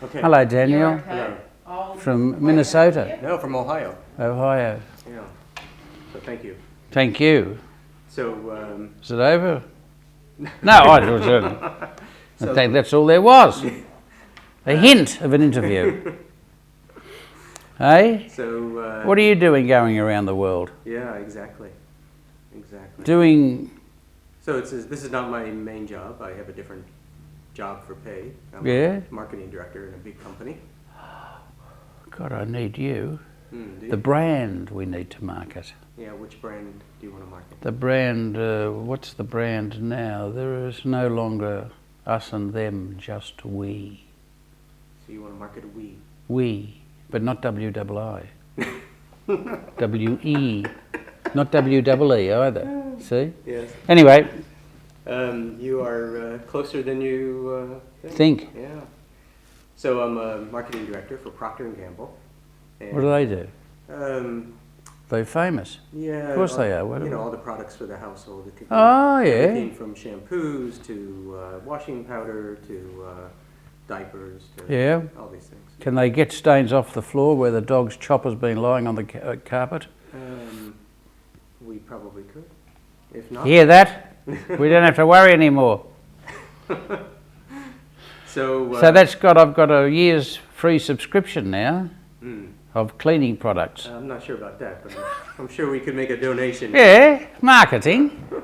Okay. Hello, Daniel. Hello. From Minnesota. No, from Ohio. Ohio. Yeah. So thank you. Thank you. So, Is it over? No, I think that's all there was. A hint of an interview. Hey? So, what are you doing going around the world? yeah, exactly. Exactly. Doing... So this is not my main job. I have a different job for pay. I'm Yeah? a marketing director in a big company. God, I need you. Do you? The brand we need to market. Yeah, which brand do you want to market? The brand, what's the brand now? There is no longer us and them, just we. So you want to market we? We, but not W-double-I. W-E, not W-double-E either, see? Yes. Anyway. You are closer than you Think. Yeah. So I'm a marketing director for Procter & Gamble. And, What do they do? They're famous. Yeah. Of course they are. What all the products for the household. It could be oh, yeah. everything from shampoos to washing powder to diapers to all these things. Can they get stains off the floor where the dog's chopper's been lying on the carpet? We probably could. If not... Hear that? We don't have to worry anymore. So I've got a year's free subscription now of cleaning products. I'm not sure about that, but I'm sure we could make a donation. Yeah, marketing. So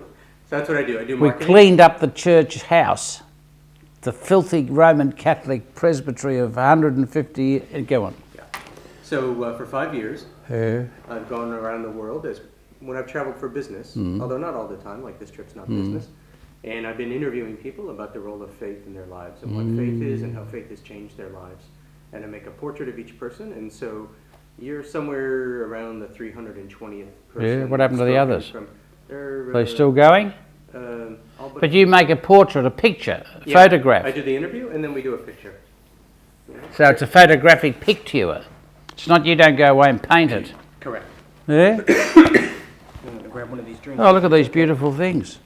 that's what I do. I do We marketing. cleaned up the church house, the filthy Roman Catholic presbytery of 150. Go on. Yeah. So for 5 years, I've gone around the world when I've traveled for business, although not all the time. Like this trip's not business. And I've been interviewing people about the role of faith in their lives and what faith is and how faith has changed their lives. And I make a portrait of each person. And so you're somewhere around the 320th person. Yeah, what happened to the others? They're They still going? But you make a portrait, a picture, a photograph. I do the interview and then we do a picture. Yeah. So it's a photographic picture. It's not you don't go away and paint it. Correct. Yeah? I'm going to grab one of these drinks. Oh, look at these beautiful things.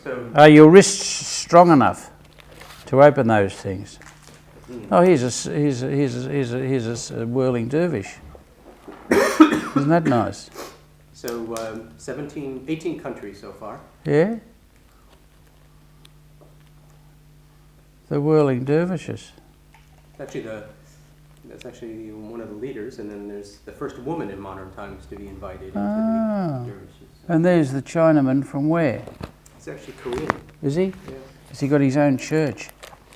So, Are your wrists strong enough to open those things? Oh, here's a whirling dervish. Isn't that nice? So 18 countries so far. Yeah? The whirling dervishes. That's actually one of the leaders, and then there's the first woman in modern times to be invited into the dervishes. And there's the Chinaman from where? He's actually Korean. Is he? Yeah. Has he got his own church?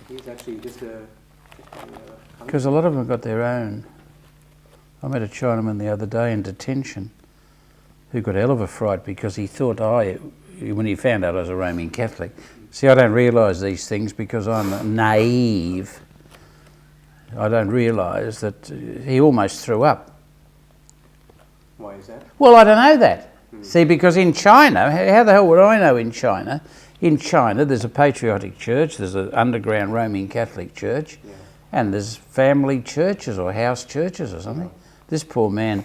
He's actually just a... Because a lot of them have got their own. I met a Chinaman the other day in detention who got a hell of a fright because he thought when he found out I was a Roman Catholic. See, I don't realise these things because I'm naive. I don't realise that he almost threw up. Why is that? Well, I don't know that. See, because in China, how the hell would I know in China? In China, there's a patriotic church, there's an underground Roman Catholic church, and there's family churches or house churches or something. This poor man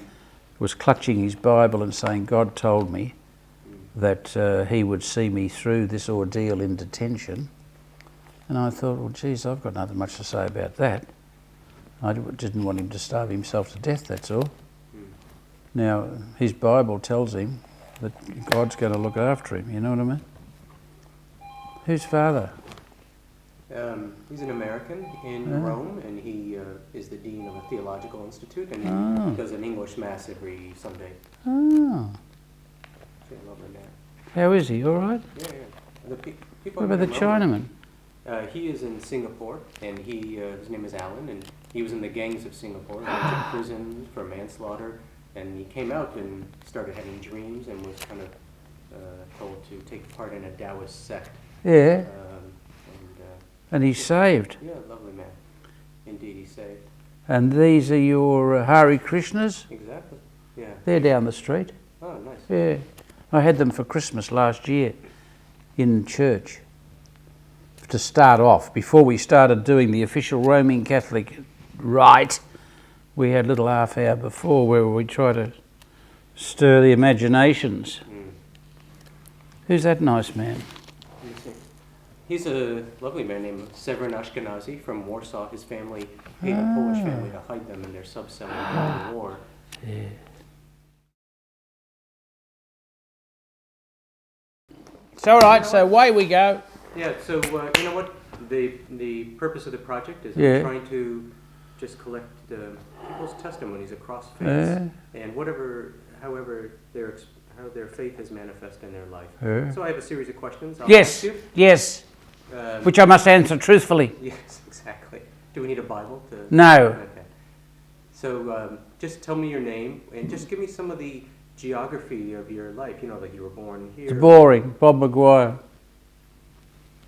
was clutching his Bible and saying, God told me that he would see me through this ordeal in detention. And I thought, well, geez, I've got nothing much to say about that. I didn't want him to starve himself to death, that's all. Now, his Bible tells him that God's going to look after him, you know what I mean? Whose father? He's an American in Rome, and he is the dean of a theological institute, and he does an English mass every Sunday. Oh. He's a lovely man. How is he, all right? Yeah. What about the Chinaman? He is in Singapore, and his name is Alan, and he was in the gangs of Singapore. He went to prison for manslaughter, and he came out and started having dreams and was kind of told to take part in a Taoist sect. Yeah. And he's saved. Yeah, lovely man. Indeed, he's saved. And these are your Hare Krishnas? Exactly. Yeah. They're down the street. Oh, nice. Yeah. I had them for Christmas last year in church. To start off, before we started doing the official Roman Catholic rite, we had a little half hour before where we try to stir the imaginations. Who's that nice man? He's a lovely man named Severin Ashkenazi from Warsaw. His family paid a Polish family to hide them in their sub-cellar during the war. Yeah. It's all right, so away we go. Yeah, so you know what? The purpose of the project is Yeah. trying to just collect people's testimonies across faiths and however how their faith has manifested in their life. So I have a series of questions. I'll Yes, ask you. yes, which I must answer truthfully. Yes, exactly. Do we need a Bible to? No. Okay. So just tell me your name and just give me some of the geography of your life. You know, like you were born here. It's boring. Bob Maguire.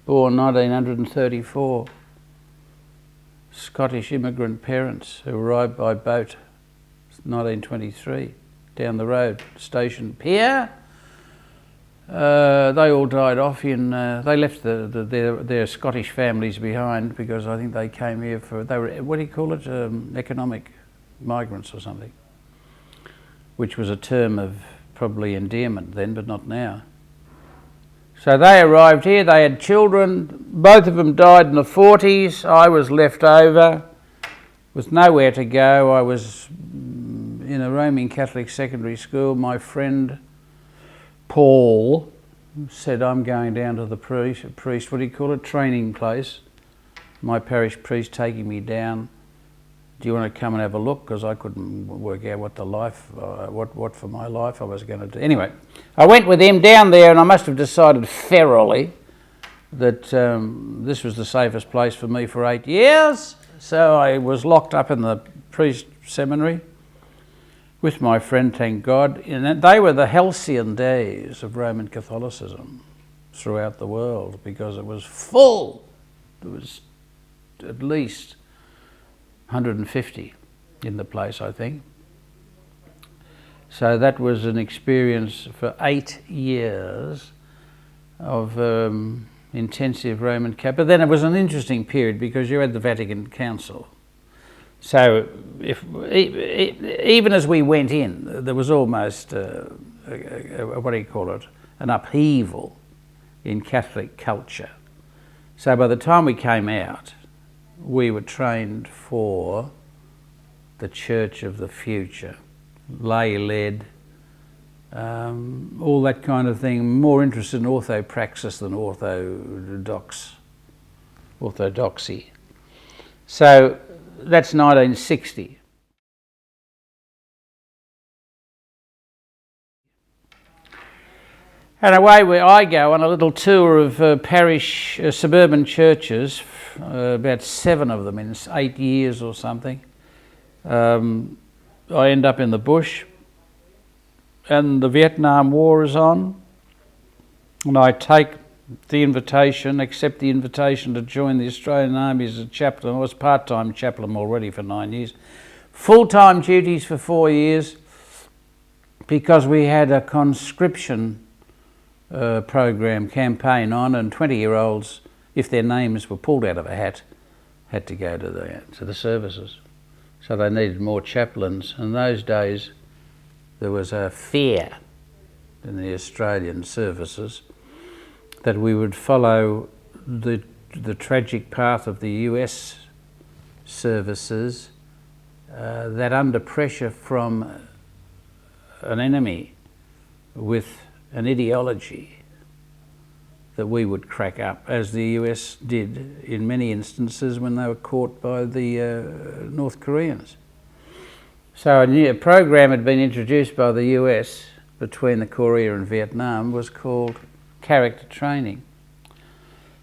Born 1934. Scottish immigrant parents who arrived by boat 1923 down the road, station pier. They all died off in. They left their Scottish families behind because I think they came here for. They were, what do you call it? Economic migrants or something. Which was a term of probably endearment then, but not now. So they arrived here, they had children, both of them died in the 40s, I was left over with nowhere to go. I was in a Roman Catholic secondary school. My friend Paul said, I'm going down to the priest, what do you call it, training place. My parish priest taking me down. Do you want to come and have a look? Because I couldn't work out what for my life I was going to do. Anyway, I went with him down there and I must have decided ferally that this was the safest place for me for 8 years. So I was locked up in the priest seminary with my friend, thank God. And they were the halcyon days of Roman Catholicism throughout the world because it was full. There was at least 150 in the place, I think. So that was an experience for 8 years of intensive Roman Catholic. But then it was an interesting period because you had the Vatican Council. So even as we went in, there was almost, what do you call it, an upheaval in Catholic culture. So by the time we came out, we were trained for the church of the future, lay-led, all that kind of thing, more interested in orthopraxis than orthodoxy. So that's 1960. And away I go on a little tour of parish, suburban churches, about 7 of them in 8 years or something. I end up in the bush and the Vietnam War is on, and I accept the invitation to join the Australian Army as a chaplain. I was part-time chaplain already for 9 years. Full-time duties for 4 years because we had a conscription campaign on, and 20-year-olds, if their names were pulled out of a hat, had to go to the services. So they needed more chaplains. In those days, there was a fear in the Australian services that we would follow the tragic path of the US services, that under pressure from an enemy with an ideology that we would crack up, as the US did in many instances when they were caught by the North Koreans. So a program had been introduced by the US between the Korea and Vietnam, was called character training.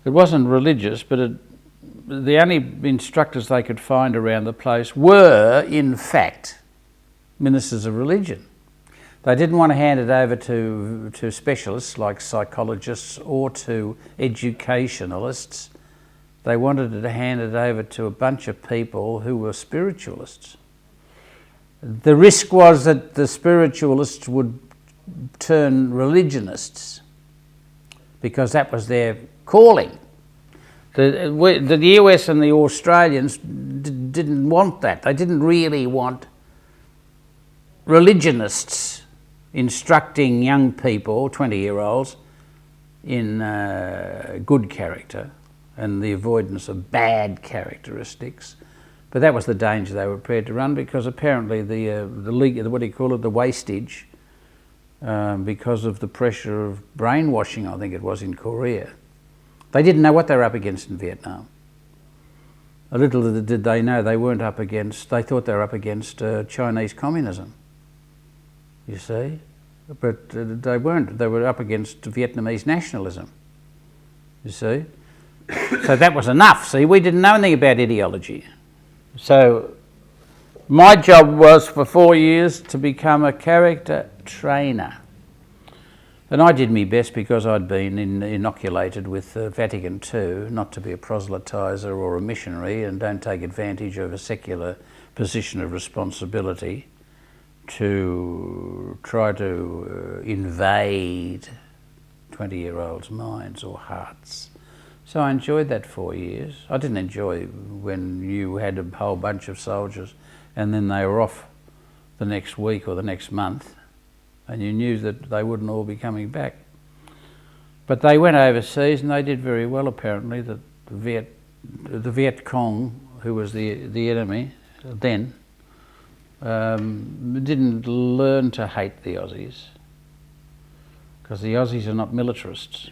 It wasn't religious, but the only instructors they could find around the place were, in fact, ministers of religion. They didn't want to hand it over to specialists like psychologists or to educationalists. They wanted to hand it over to a bunch of people who were spiritualists. The risk was that the spiritualists would turn religionists because that was their calling. The US and the Australians didn't want that. They didn't really want religionists instructing young people, 20-year-olds, in good character and the avoidance of bad characteristics. But that was the danger they were prepared to run, because apparently the wastage, because of the pressure of brainwashing, I think it was, in Korea. They didn't know what they were up against in Vietnam. A little did they know they weren't up against, they thought they were up against Chinese communism, you see. But they weren't, they were up against Vietnamese nationalism, you see. So that was enough. See, we didn't know anything about ideology. So my job was for 4 years to become a character trainer. And I did my best, because I'd been inoculated with Vatican II, not to be a proselytiser or a missionary, and don't take advantage of a secular position of responsibility to try to invade 20-year-olds' minds or hearts. So I enjoyed that 4 years. I didn't enjoy when you had a whole bunch of soldiers and then they were off the next week or the next month, and you knew that they wouldn't all be coming back. But they went overseas and they did very well, apparently. The Viet Cong, who was the enemy then, didn't learn to hate the Aussies, because the Aussies are not militarists.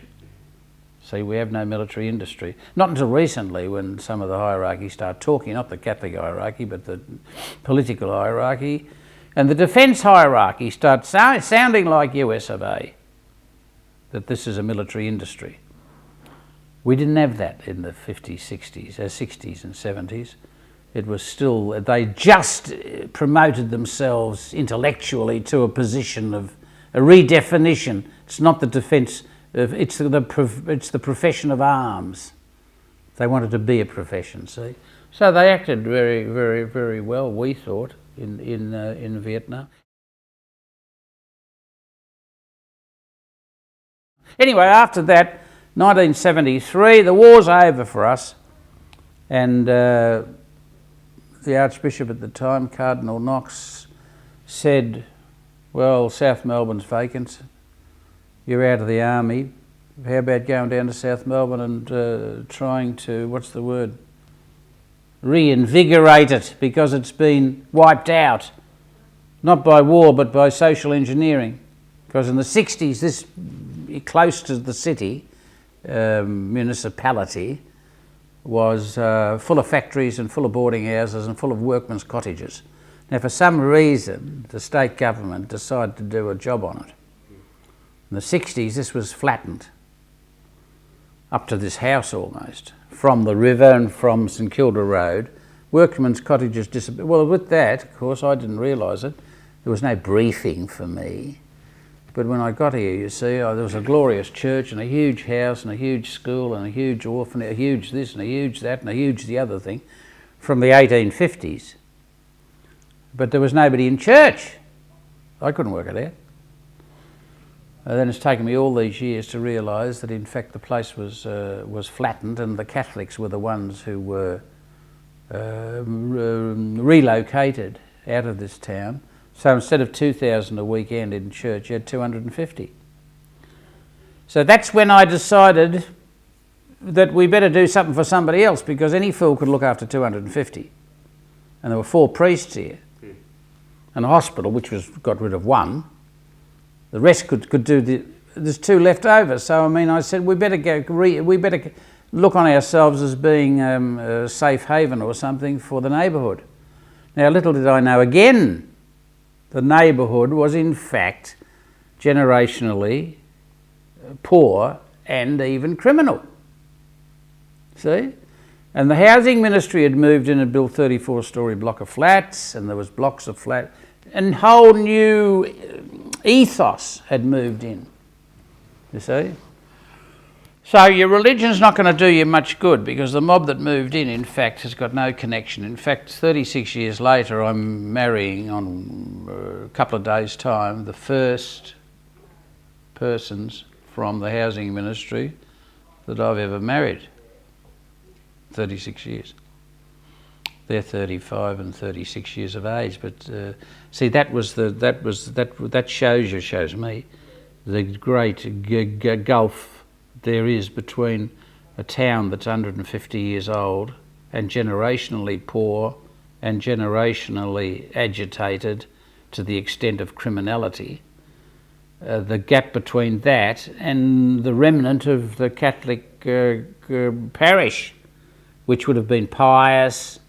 See, we have no military industry. Not until recently, when some of the hierarchy start talking, not the Catholic hierarchy, but the political hierarchy, and the defence hierarchy starts sounding like US of A, that this is a military industry. We didn't have that in the 50s, 60s and 70s. It was still, they just promoted themselves intellectually to a position of a redefinition. It's not the defence, it's the profession of arms. They wanted to be a profession, see? So they acted very, very, very well, we thought, in Vietnam. Anyway, after that, 1973, the war's over for us, and the Archbishop at the time, Cardinal Knox, said, well, South Melbourne's vacant, you're out of the army, how about going down to South Melbourne and trying to, what's the word, reinvigorate it, because it's been wiped out, not by war but by social engineering. Because in the 60s, this, close to the city, municipality, was full of factories and full of boarding houses and full of workmen's cottages. Now, for some reason, the state government decided to do a job on it. In the 60s, this was flattened up to this house almost, from the river and from St Kilda Road. Workmen's cottages disappeared. Well, with that, of course, I didn't realise it. There was no briefing for me. But when I got here, you see, there was a glorious church and a huge house and a huge school and a huge orphanage, a huge this and a huge that and a huge the other thing, from the 1850s. But there was nobody in church. I couldn't work it out. And then it's taken me all these years to realise that in fact the place was flattened, and the Catholics were the ones who were relocated out of this town. So instead of 2,000 a weekend in church, you had 250. So that's when I decided that we better do something for somebody else, because any fool could look after 250. And there were 4 priests here, and a hospital, which got rid of 1. The rest could do there's 2 left over. So I mean, I said we better look on ourselves as being a safe haven or something for the neighbourhood. Now, little did I know, again, the neighbourhood was in fact generationally poor and even criminal. See? And the housing ministry had moved in and built 34-storey block of flats, and there was blocks of flats, and whole new ethos had moved in, you see. So your religion's not going to do you much good, because the mob that moved in fact, has got no connection. In fact, 36 years later, I'm marrying on a couple of days' time the first persons from the housing ministry that I've ever married. 36 years. They're 35 and 36 years of age, but see, that shows me the great gulf there is between a town that's 150 years old and generationally poor and generationally agitated to the extent of criminality, the gap between that and the remnant of the Catholic parish, which would have been pious,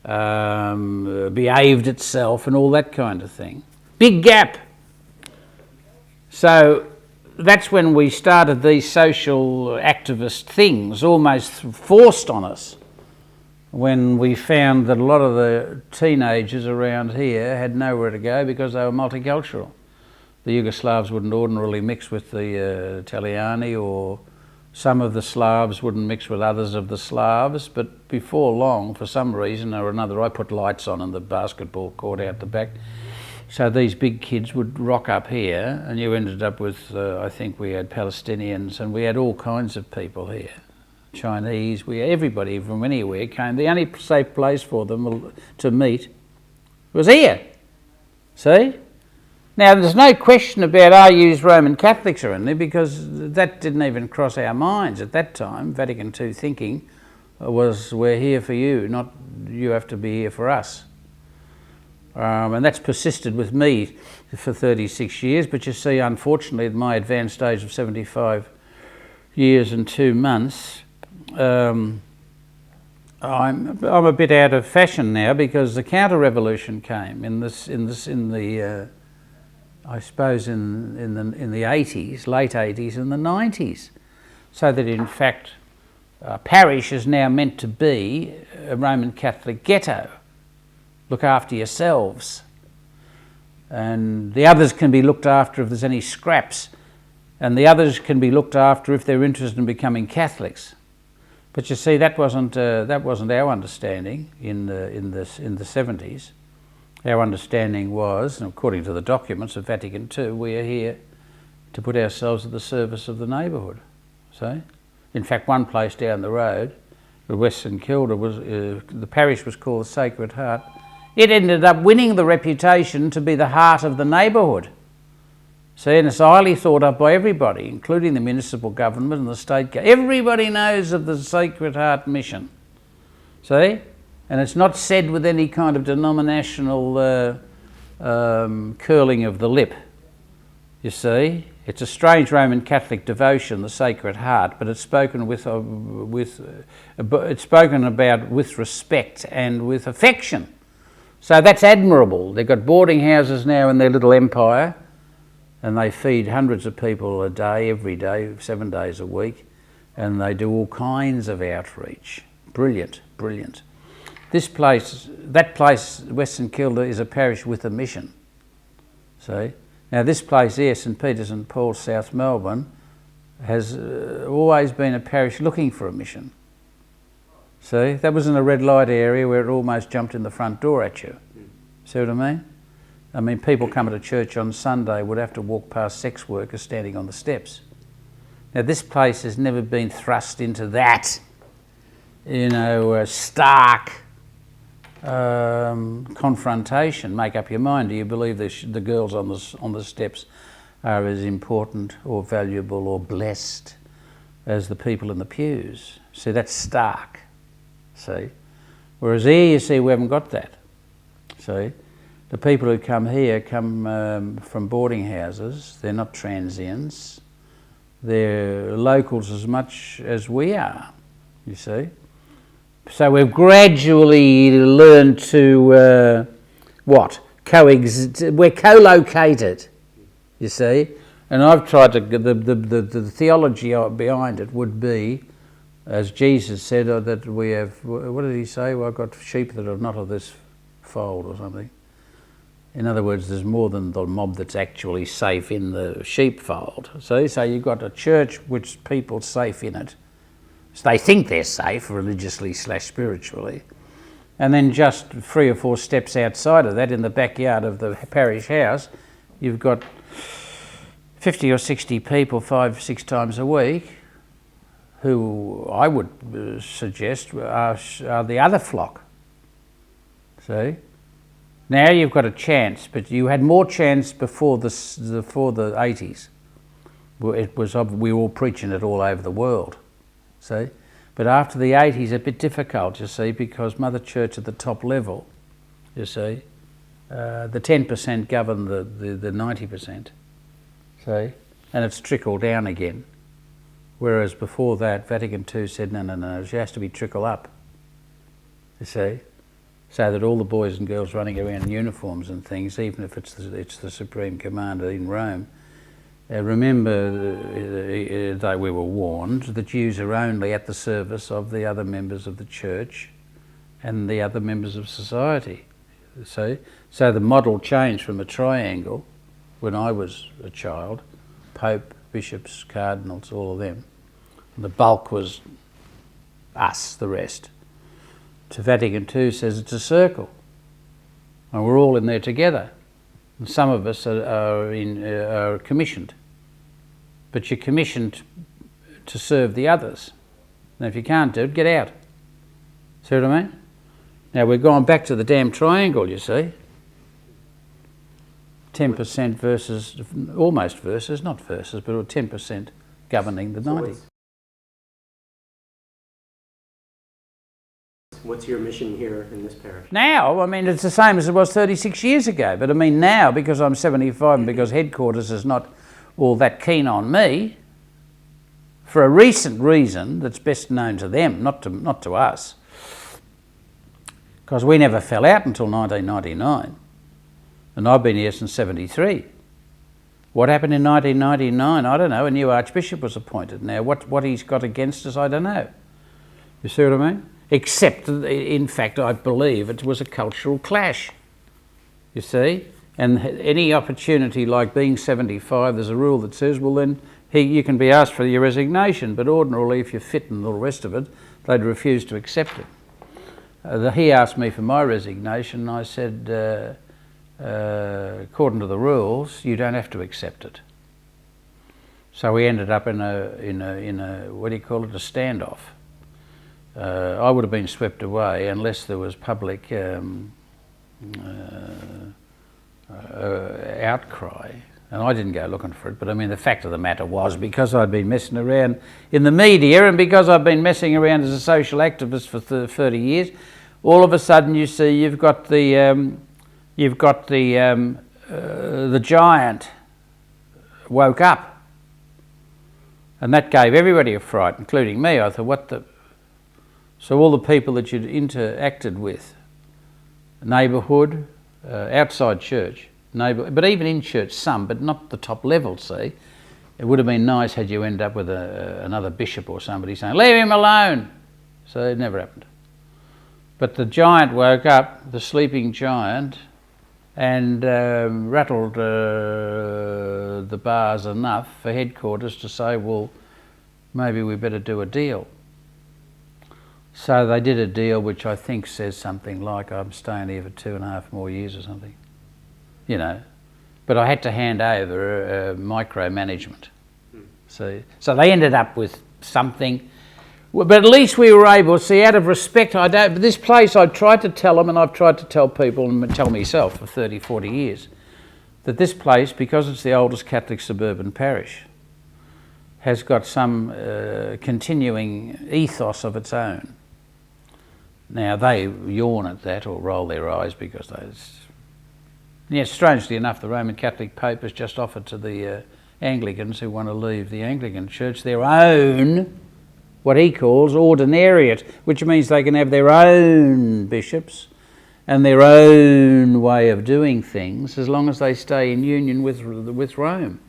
behaved itself and all that kind of thing. Big gap. So that's when we started these social activist things, almost forced on us, when we found that a lot of the teenagers around here had nowhere to go because they were multicultural. The Yugoslavs wouldn't ordinarily mix with the Italiani, or some of the Slavs wouldn't mix with others of the Slavs, but before long, for some reason or another, I put lights on in the basketball court out the back. So these big kids would rock up here, and you ended up with, I think we had Palestinians, and we had all kinds of people here. Chinese, everybody from anywhere came. The only safe place for them to meet was here. See? Now, there's no question about RU's Roman Catholics are in there, because that didn't even cross our minds at that time. Vatican II thinking was, we're here for you, not you have to be here for us. And that's persisted with me for 36 years, but you see, unfortunately, at my advanced age of 75 years and 2 months, I'm a bit out of fashion now, because the counter-revolution came in the I suppose in the 80s, late 80s and the 90s, so that in fact parish is now meant to be a Roman Catholic ghetto. Look after yourselves, and the others can be looked after if there's any scraps, and the others can be looked after if they're interested in becoming Catholics. But you see, that wasn't our understanding in the 70s. Our understanding was, and according to the documents of Vatican II, we are here to put ourselves at the service of the neighbourhood. See? In fact, one place down the road, West St Kilda, was the parish was called the Sacred Heart. It ended up winning the reputation to be the heart of the neighbourhood. See, and it's highly thought of by everybody, including the municipal government and the state. Everybody knows of the Sacred Heart mission. See? And it's not said with any kind of denominational curling of the lip. You see, it's a strange Roman Catholic devotion, the Sacred Heart, but it's spoken it's spoken about with respect and with affection. So that's admirable. They've got boarding houses now in their little empire, and they feed hundreds of people a day, every day, 7 days a week, and they do all kinds of outreach. Brilliant, brilliant. That place, West St Kilda, is a parish with a mission. See? Now this place here, St Peter St Paul, South Melbourne, has always been a parish looking for a mission. See? That was in a red light area where it almost jumped in the front door at you. See what I mean? I mean, people coming to church on Sunday would have to walk past sex workers standing on the steps. Now this place has never been thrust into that, stark confrontation. Make up your mind. Do you believe the girls on the steps are as important or valuable or blessed as the people in the pews? See, that's stark. See, whereas here, you see, we haven't got that. See, the people who come here come from boarding houses. They're not transients. They're locals as much as we are. You see. So we've gradually learned to coexist. We're co-located, you see. And I've tried to. The theology behind it would be, as Jesus said, that we have. What did he say? Well, I've got sheep that are not of this fold, or something. In other words, there's more than the mob that's actually safe in the sheepfold. See, so you've got a church which people safe in it. So they think they're safe religiously/spiritually. And then just 3 or 4 steps outside of that, in the backyard of the parish house, you've got 50 or 60 people 5-6 times a week who I would suggest are the other flock. See? Now you've got a chance, but you had more chance before the 80s. we were all preaching it all over the world, see. But after the 80s, a bit difficult, you see, because Mother Church at the top level, you see, the 10% govern the 90%, see, and it's trickled down again. Whereas before that, Vatican II said, no, it has to be trickle up, you see, so that all the boys and girls running around in uniforms and things, even if it's the Supreme Commander in Rome, remember that we were warned that Jews are only at the service of the other members of the church and the other members of society. So the model changed from a triangle when I was a child, Pope, bishops, cardinals, all of them. And the bulk was us, the rest. To Vatican II says it's a circle, and we're all in there together. And some of us are commissioned, but you're commissioned to serve the others. And if you can't do it, get out. See what I mean? Now we're going back to the damn triangle, you see. 10% versus, almost versus, not versus, but 10% governing the 90. What's your mission here in this parish? Now, I mean, it's the same as it was 36 years ago. But I mean, now, because I'm 75 and because headquarters is not all that keen on me, for a recent reason that's best known to them, not to us, because we never fell out until 1999, and I've been here since 73. What happened in 1999? I don't know. A new archbishop was appointed. Now, what he's got against us, I don't know. You see what I mean? Except, in fact, I believe it was a cultural clash, you see. And any opportunity like being 75, there's a rule that says, well then, you can be asked for your resignation, but ordinarily, if you're fit and all the rest of it, they'd refuse to accept it. He asked me for my resignation, and I said, according to the rules, you don't have to accept it. So we ended up in a what do you call it, a standoff. I would have been swept away unless there was public outcry, and I didn't go looking for it. But I mean, the fact of the matter was, because I'd been messing around in the media and because I've been messing around as a social activist for 30 years, all of a sudden you see you've got the giant woke up, and that gave everybody a fright, including me. I thought, what the... So all the people that you'd interacted with, neighbourhood, outside church, but even in church some, but not the top level, see. It would have been nice had you end up with another bishop or somebody saying, leave him alone. So it never happened. But the giant woke up, the sleeping giant, and rattled the bars enough for headquarters to say, well, maybe we better do a deal. So they did a deal which I think says something like, I'm staying here for 2.5 more years or something, you know. But I had to hand over micromanagement. So they ended up with something. But at least we were able, see, out of respect, but this place, I tried to tell them, and I've tried to tell people and tell myself for 30, 40 years, that this place, because it's the oldest Catholic suburban parish, has got some continuing ethos of its own. Now, they yawn at that or roll their eyes because strangely enough, the Roman Catholic Pope has just offered to the Anglicans who want to leave the Anglican Church their own, what he calls ordinariate, which means they can have their own bishops and their own way of doing things as long as they stay in union with Rome.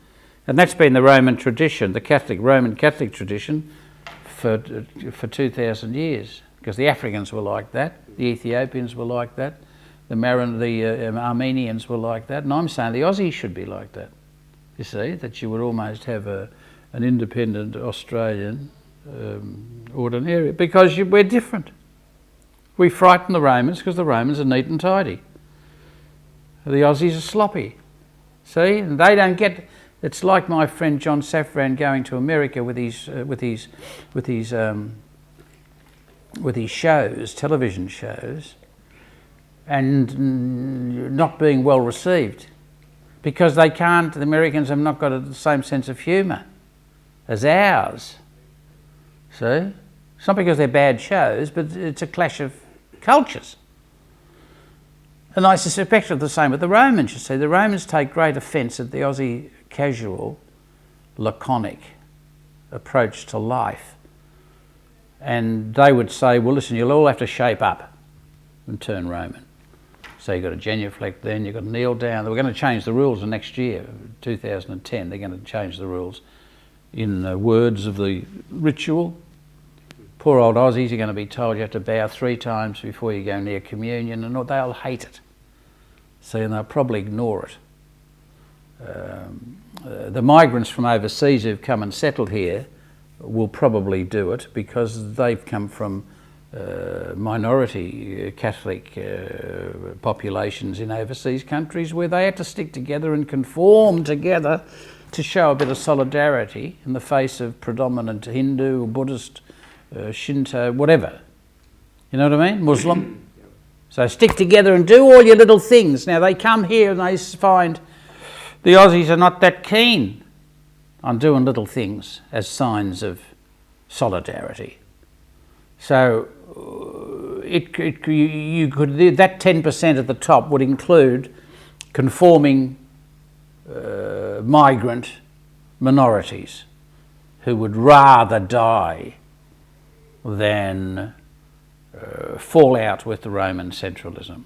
And that's been the Roman tradition, the Roman Catholic tradition for 2,000 years. Because the Africans were like that, the Ethiopians were like that, the Armenians were like that, and I'm saying the Aussies should be like that. You see, that you would almost have an independent Australian ordinariate, because we're different. We frighten the Romans because the Romans are neat and tidy. The Aussies are sloppy. See, and they don't get. It's like my friend John Safran going to America with his shows, television shows, and not being well received because the Americans have not got the same sense of humour. as ours. See? It's not because they're bad shows, but it's a clash of cultures. And I suspect the same with the Romans, you see. The Romans take great offence at the Aussie casual, laconic approach to life. And they would say, well, listen, you'll all have to shape up and turn Roman. So you've got to genuflect then, you've got to kneel down. We're going to change the rules the next year, 2010. They're going to change the rules in the words of the ritual. Poor old Aussies are going to be told you have to bow 3 times before you go near communion, and they'll hate it. See, and they'll probably ignore it. The migrants from overseas who've come and settled here will probably do it because they've come from minority Catholic populations in overseas countries where they had to stick together and conform together to show a bit of solidarity in the face of predominant Hindu, Buddhist, Shinto, whatever. You know what I mean? Muslim. So stick together and do all your little things. Now they come here and they find the Aussies are not that keen on doing little things as signs of solidarity. So you could, that 10% at the top would include conforming migrant minorities who would rather die than fall out with the Roman centralism.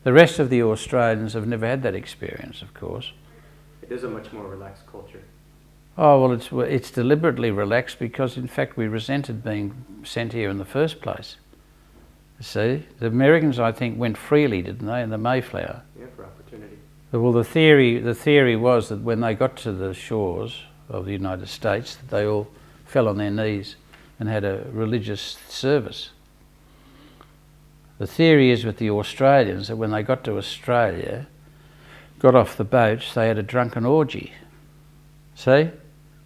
The rest of the Australians have never had that experience, of course. It is a much more relaxed culture. Oh, well, it's deliberately relaxed because, in fact, we resented being sent here in the first place. You see, the Americans, I think, went freely, didn't they, in the Mayflower? Yeah, for opportunity. Well, the theory was that when they got to the shores of the United States, that they all fell on their knees and had a religious service. The theory is with the Australians that when they got to Australia, got off the boats, they had a drunken orgy. See?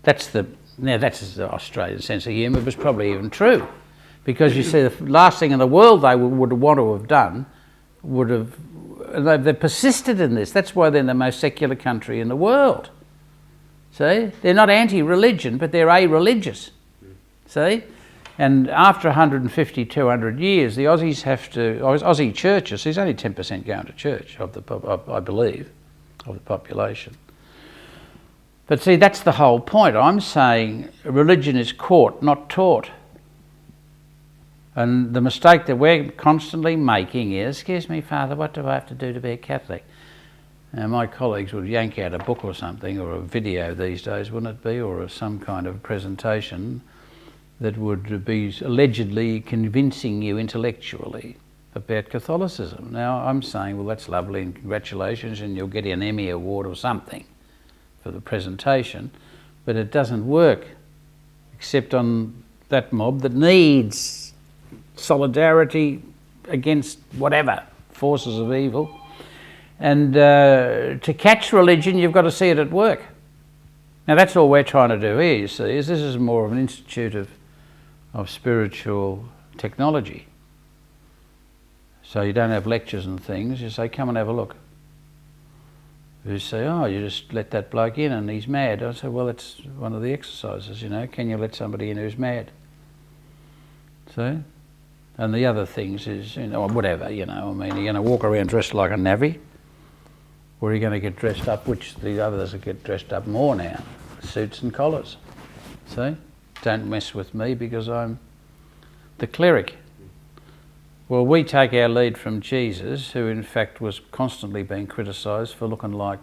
That's the Australian sense of humour, but it's probably even true. Because you see, the last thing in the world they would want to have done they've persisted in this. That's why they're the most secular country in the world. See? They're not anti-religion, but they're a-religious. See? And after 150, 200 years, the Aussies Aussie churches, there's only 10% going to church, I believe, of the population. But see, that's the whole point. I'm saying religion is caught, not taught. And the mistake that we're constantly making is, excuse me, Father, what do I have to do to be a Catholic? Now, my colleagues would yank out a book or something, or a video these days, wouldn't it be, or some kind of presentation that would be allegedly convincing you intellectually about Catholicism. Now, I'm saying, well, that's lovely and congratulations, and you'll get an Emmy Award or something for the presentation, but it doesn't work except on that mob that needs solidarity against whatever forces of evil. And to catch religion, you've got to see it at work. Now, that's all we're trying to do here, you see, is this is more of an institute of spiritual technology. So you don't have lectures and things, you say, come and have a look. You say, oh, you just let that bloke in and he's mad. I say, well, it's one of the exercises, you know, can you let somebody in who's mad? See? And the other things is, you know, whatever, you know, I mean, you're going to walk around dressed like a navvy, or are you going to get dressed up, which the others get dressed up more now, suits and collars. See? Don't mess with me because I'm the cleric. Well, we take our lead from Jesus, who in fact was constantly being criticised for looking like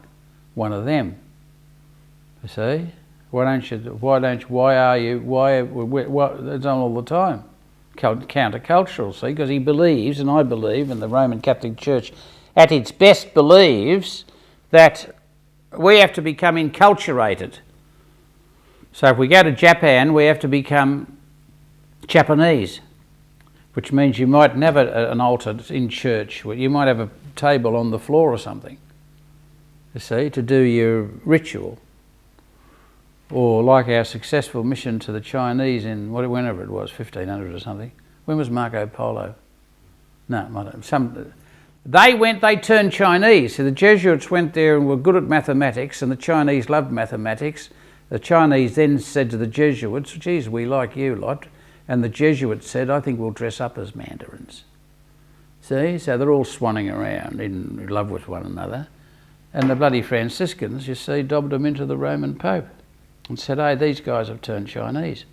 one of them. You see? Why are you, it's on all the time. Countercultural, see, because he believes, and I believe, and the Roman Catholic Church at its best believes, that we have to become enculturated. So if we go to Japan, we have to become Japanese, which means you might have an altar in church, you might have a table on the floor or something, you see, to do your ritual. Or like our successful mission to the Chinese in whenever it was, 1500 or something. When was Marco Polo? No, they turned Chinese. So the Jesuits went there and were good at mathematics, and the Chinese loved mathematics, The Chinese then said to the Jesuits, geez, we like you lot. And the Jesuits said, I think we'll dress up as mandarins. See, so they're all swanning around in love with one another. And the bloody Franciscans, you see, dobbed them into the Roman Pope and said, hey, these guys have turned Chinese.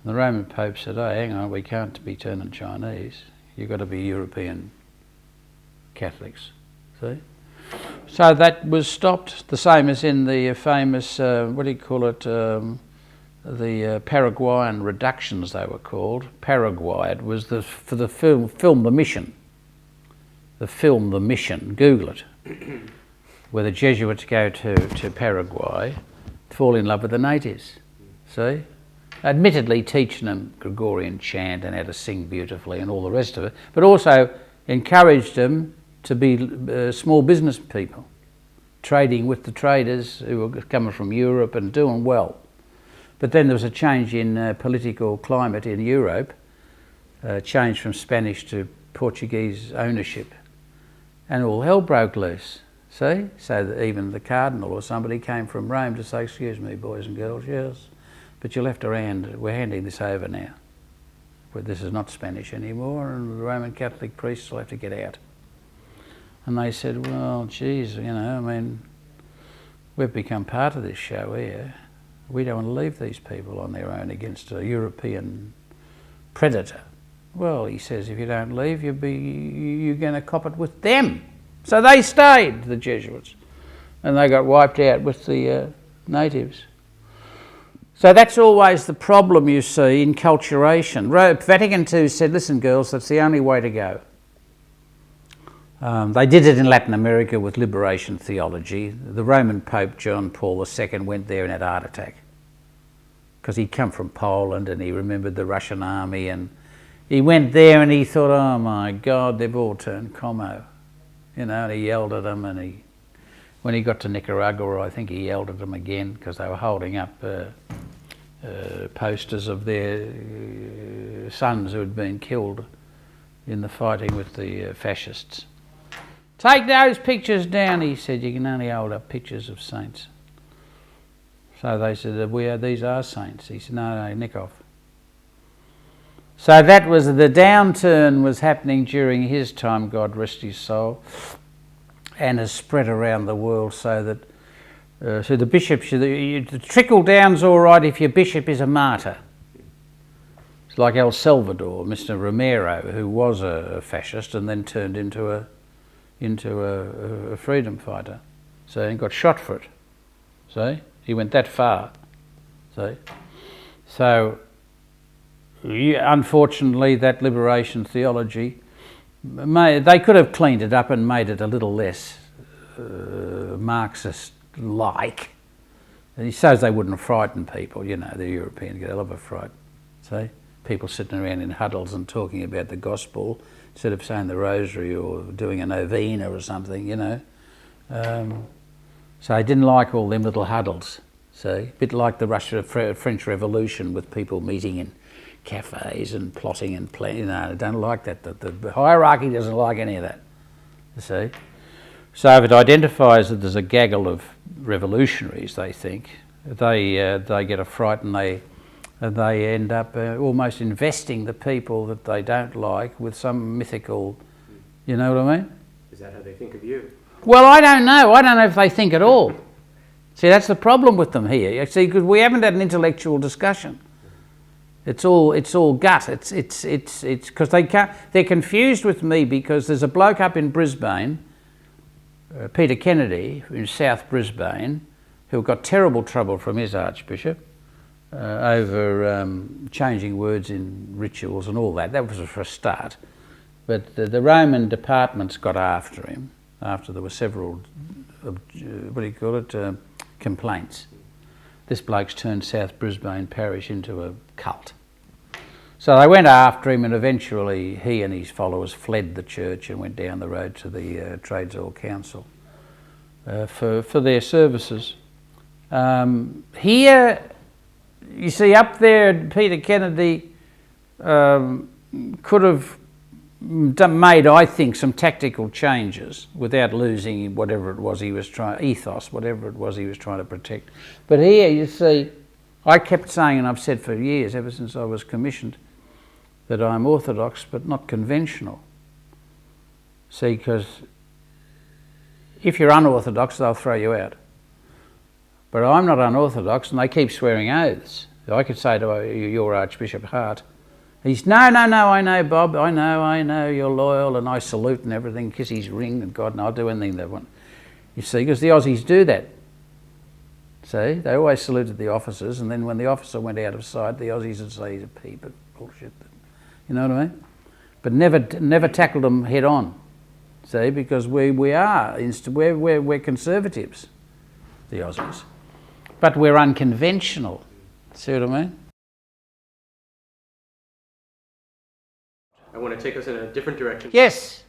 And the Roman Pope said, hey, hang on, we can't be turning Chinese. You've got to be European Catholics, see? So that was stopped, the same as in the famous, what do you call it, the Paraguayan reductions they were called. Paraguay, it was for the film The Mission. The film The Mission, Google it, where the Jesuits go to Paraguay, fall in love with the natives, see? Admittedly teaching them Gregorian chant and how to sing beautifully and all the rest of it, but also encouraged them to be small business people, trading with the traders who were coming from Europe and doing well. But then there was a change in political climate in Europe, changed from Spanish to Portuguese ownership, and all hell broke loose, see? So that even the cardinal or somebody came from Rome to say, excuse me, boys and girls, yes, but you'll have to we're handing this over now. But this is not Spanish anymore, and the Roman Catholic priests will have to get out. And they said, well, geez, you know, I mean, we've become part of this show here. We don't want to leave these people on their own against a European predator. Well, he says, if you don't leave, you're going to cop it with them. So they stayed, the Jesuits, and they got wiped out with the natives. So that's always the problem, you see, enculturation. Vatican II said, listen, girls, that's the only way to go. They did it in Latin America with liberation theology. The Roman Pope John Paul II went there and had a heart attack because he'd come from Poland and he remembered the Russian army, and he went there and he thought, oh my God, they've all turned Como. You know, and he yelled at them, and when he got to Nicaragua, I think he yelled at them again because they were holding up posters of their sons who had been killed in the fighting with the fascists. Take those pictures down, he said. You can only hold up pictures of saints. So they said, these are saints. He said, no, nick off. So that was, the downturn was happening during his time, God rest his soul, and has spread around the world so that, so the bishops, the trickle down's all right if your bishop is a martyr. It's like El Salvador, Mr. Romero, who was a fascist and then turned into a freedom fighter. So he got shot for it. See? He went that far. See? So unfortunately that liberation theology, they could have cleaned it up and made it a little less Marxist-like. He says they wouldn't frighten people, you know, the Europeans get a lot of fright. See? People sitting around in huddles and talking about the gospel instead of saying the rosary or doing a novena or something, you know. So I didn't like all them little huddles, see? A bit like the French Revolution with people meeting in cafes and plotting and planning. No, I don't like that. The hierarchy doesn't like any of that, you see. So if it identifies that there's a gaggle of revolutionaries, they think, they get a fright and they end up almost investing the people that they don't like with some mythical, you know what I mean? Is that how they think of you? Well, I don't know. I don't know if they think at all. See, that's the problem with them here. See, because we haven't had an intellectual discussion. It's all gut. It's because they're confused with me because there's a bloke up in Brisbane, Peter Kennedy in South Brisbane, who got terrible trouble from his archbishop over changing words in rituals and all that. That was for a start. But the Roman departments got after him after there were several, complaints. This bloke's turned South Brisbane Parish into a cult. So they went after him, and eventually he and his followers fled the church and went down the road to the Trades Hall Council for their services. Here, you see, up there, Peter Kennedy could have made, I think, some tactical changes without losing whatever it was he was trying, ethos, whatever it was he was trying to protect. But here, you see, I kept saying, and I've said for years, ever since I was commissioned, that I'm orthodox but not conventional. See, because if you're unorthodox, they'll throw you out. But I'm not unorthodox, and they keep swearing oaths. I could say to your Archbishop Hart, he's, no, I know, Bob, I know, you're loyal, and I salute and everything, kiss his ring, and God, and I'll do anything they want. You see, because the Aussies do that. See, they always saluted the officers, and then when the officer went out of sight, the Aussies would say, he's a peep of bullshit. You know what I mean? But never tackled them head on. See, because we're conservatives, the Aussies. But we're unconventional. See what I mean? I want to take us in a different direction. Yes.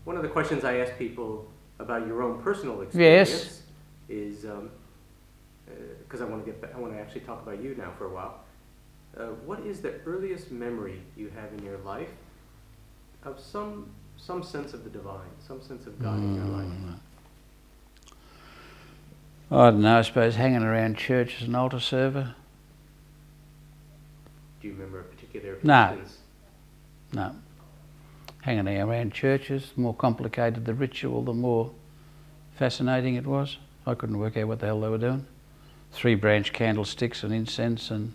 One of the questions I ask people about your own personal experience is, because I want to actually talk about you now for a while. What is the earliest memory you have in your life of some sense of the divine, some sense of God in your life? I don't know, I suppose hanging around church as an altar server. Do you remember a particular No. instance? No. Hanging around churches, the more complicated the ritual, the more fascinating it was. I couldn't work out what the hell they were doing. 3-branch candlesticks and incense and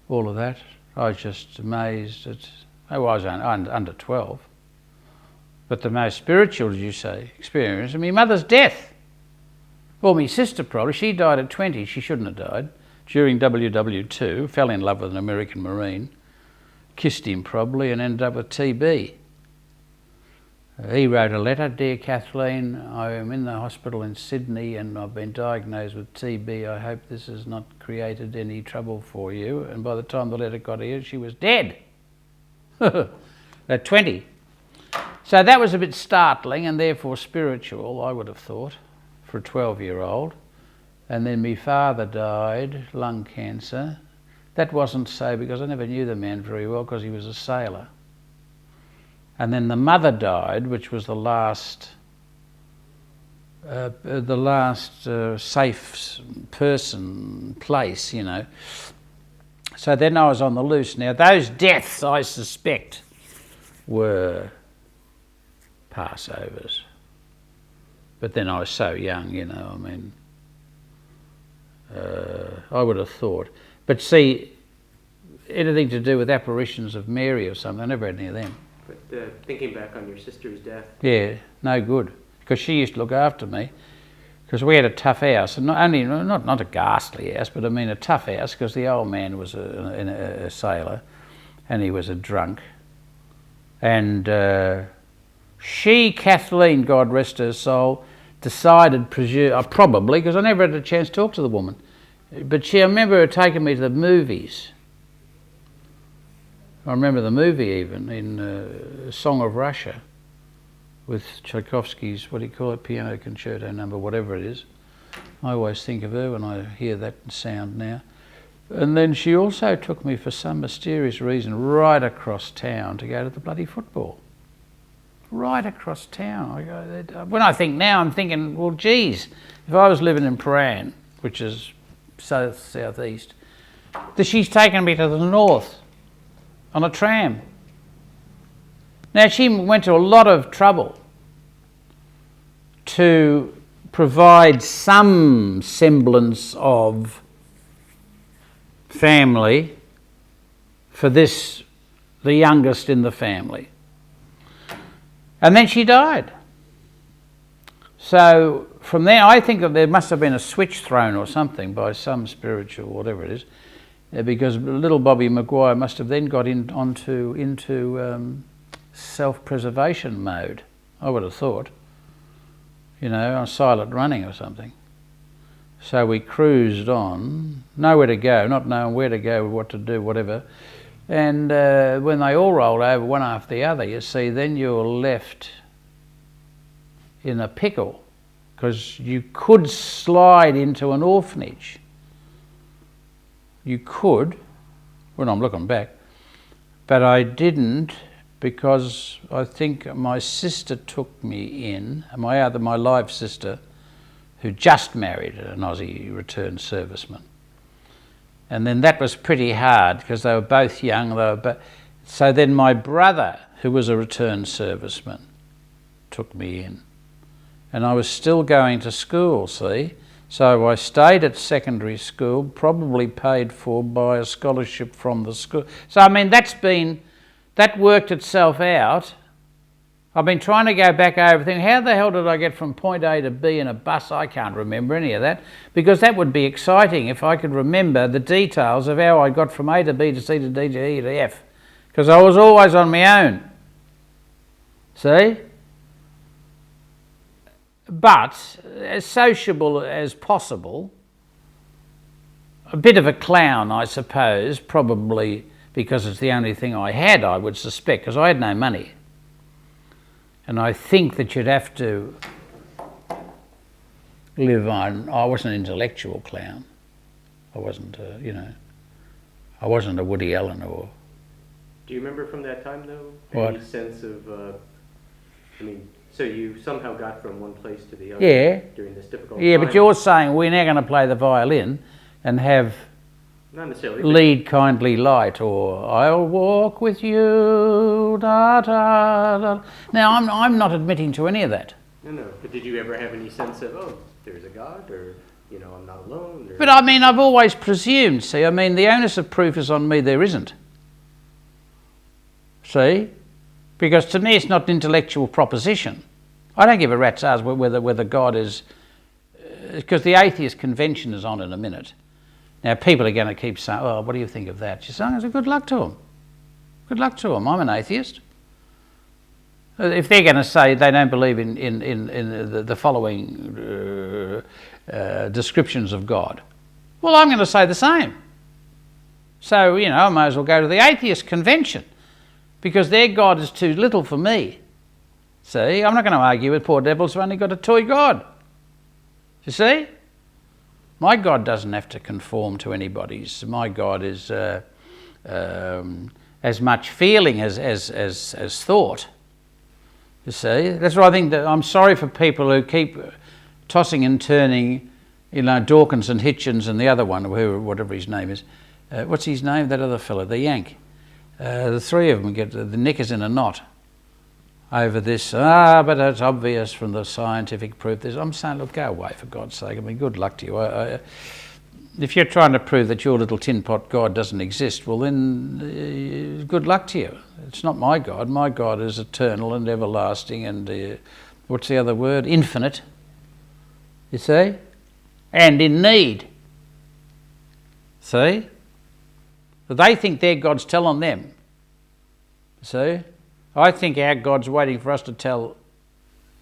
all of that. I was just amazed at... I was under 12. But the most spiritual, as you say, experience, my mother's death. Well, my sister probably, she died at 20, she shouldn't have died. During WW2, fell in love with an American Marine, kissed him probably, and ended up with TB. He wrote a letter, Dear Kathleen, I am in the hospital in Sydney and I've been diagnosed with TB. I hope this has not created any trouble for you. And by the time the letter got here, she was dead at 20. So that was a bit startling and therefore spiritual, I would have thought, for a 12-year-old. And then my father died, lung cancer. That wasn't so because I never knew the man very well because he was a sailor. And then the mother died, which was the last safe place, you know. So then I was on the loose. Now those deaths, I suspect, were Passovers. But then I was so young, you know, I mean, I would have thought. But see, anything to do with apparitions of Mary or something, I never had any of them. But thinking back on your sister's death... Yeah, no good. Because she used to look after me. Because we had a tough house, and not a ghastly house, but I mean a tough house, because the old man was a sailor, and he was a drunk. And she, Kathleen, God rest her soul, decided, probably, because I never had a chance to talk to the woman, but I remember her taking me to the movies. I remember the movie even, in Song of Russia, with Tchaikovsky's, what do you call it, piano concerto number, whatever it is. I always think of her when I hear that sound now. And then she also took me, for some mysterious reason, right across town to go to the bloody football. Right across town. When I think now, I'm thinking, well, geez, if I was living in Prahran, which is southeast, she's taken me to the north on a tram. Now, she went to a lot of trouble to provide some semblance of family for the youngest in the family. And then she died. So from there, I think that there must have been a switch thrown or something by some spiritual, whatever it is, because little Bobby Maguire must have then got into self-preservation mode, I would have thought, you know, on silent running or something. So we cruised on, nowhere to go, not knowing where to go, what to do, whatever. And when they all rolled over one after the other, you see, then you're left in a pickle, because you could slide into an orphanage. You could, when I'm looking back, but I didn't, because I think my sister took me in, my live sister, who just married an Aussie returned serviceman. And then that was pretty hard because they were both young. So then my brother, who was a returned serviceman, took me in. And I was still going to school, see? So I stayed at secondary school, probably paid for by a scholarship from the school. So I mean, that worked itself out. I've been trying to go back over things. How the hell did I get from point A to B in a bus? I can't remember any of that, because that would be exciting if I could remember the details of how I got from A to B to C to D to E to F, because I was always on my own. See? But as sociable as possible, a bit of a clown, I suppose, probably because it's the only thing I had, I would suspect, because I had no money. And I think that you'd have to live on. I wasn't an intellectual clown. I wasn't, I wasn't a Woody Allen or. Do you remember from that time, though, what? Any sense of, so you somehow got from one place to the other during this difficult time? Yeah, but you're saying we're now going to play the violin and have not necessarily Lead Kindly Light or I'll Walk With You, da da da. Now, I'm not admitting to any of that. No, but did you ever have any sense of, oh, there's a God, or, I'm not alone? Or... But I mean, I've always presumed, see, the onus of proof is on me, there isn't. See? Because to me it's not an intellectual proposition. I don't give a rat's ass whether God is... because the atheist convention is on in a minute. Now people are going to keep saying, oh, what do you think of that? You're saying, good luck to them. Good luck to them. I'm an atheist. If they're going to say they don't believe in the following descriptions of God, well, I'm going to say the same. So, I might as well go to the atheist convention, because their God is too little for me. See, I'm not going to argue with poor devils who've only got a toy God. You see? My God doesn't have to conform to anybody's. My God is as much feeling as thought. You see? That's why I think that I'm sorry for people who keep tossing and turning, Dawkins and Hitchens and the other one, whatever his name is. What's his name? That other fellow, the Yank. The three of them get the knickers in a knot over this. But it's obvious from the scientific proof. I'm saying, look, go away for God's sake. Good luck to you. If you're trying to prove that your little tin pot God doesn't exist, well then, good luck to you. It's not my God. My God is eternal and everlasting and, what's the other word? Infinite. You see? And in need. See? But they think their God's telling them. See? I think our God's waiting for us to tell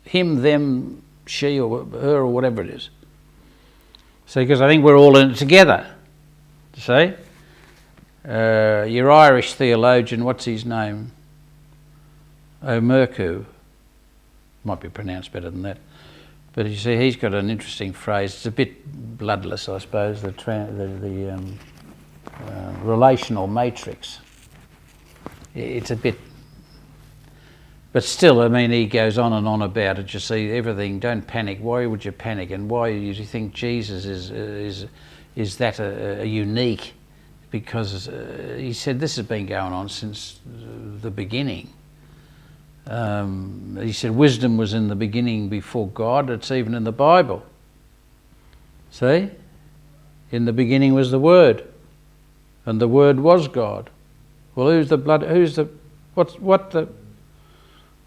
him, them, she or her or whatever it is. See, because I think we're all in it together. See? Your Irish theologian, what's his name? O'Murku. Might be pronounced better than that. But you see, he's got an interesting phrase. It's a bit bloodless, I suppose, the relational matrix. It's a bit... But still, he goes on and on about it. You see, everything, don't panic. Why would you panic? And why do you think Jesus is that a unique? Because he said this has been going on since the beginning. He said wisdom was in the beginning before God. It's even in the Bible. See? In the beginning was the Word, and the Word was God. Well,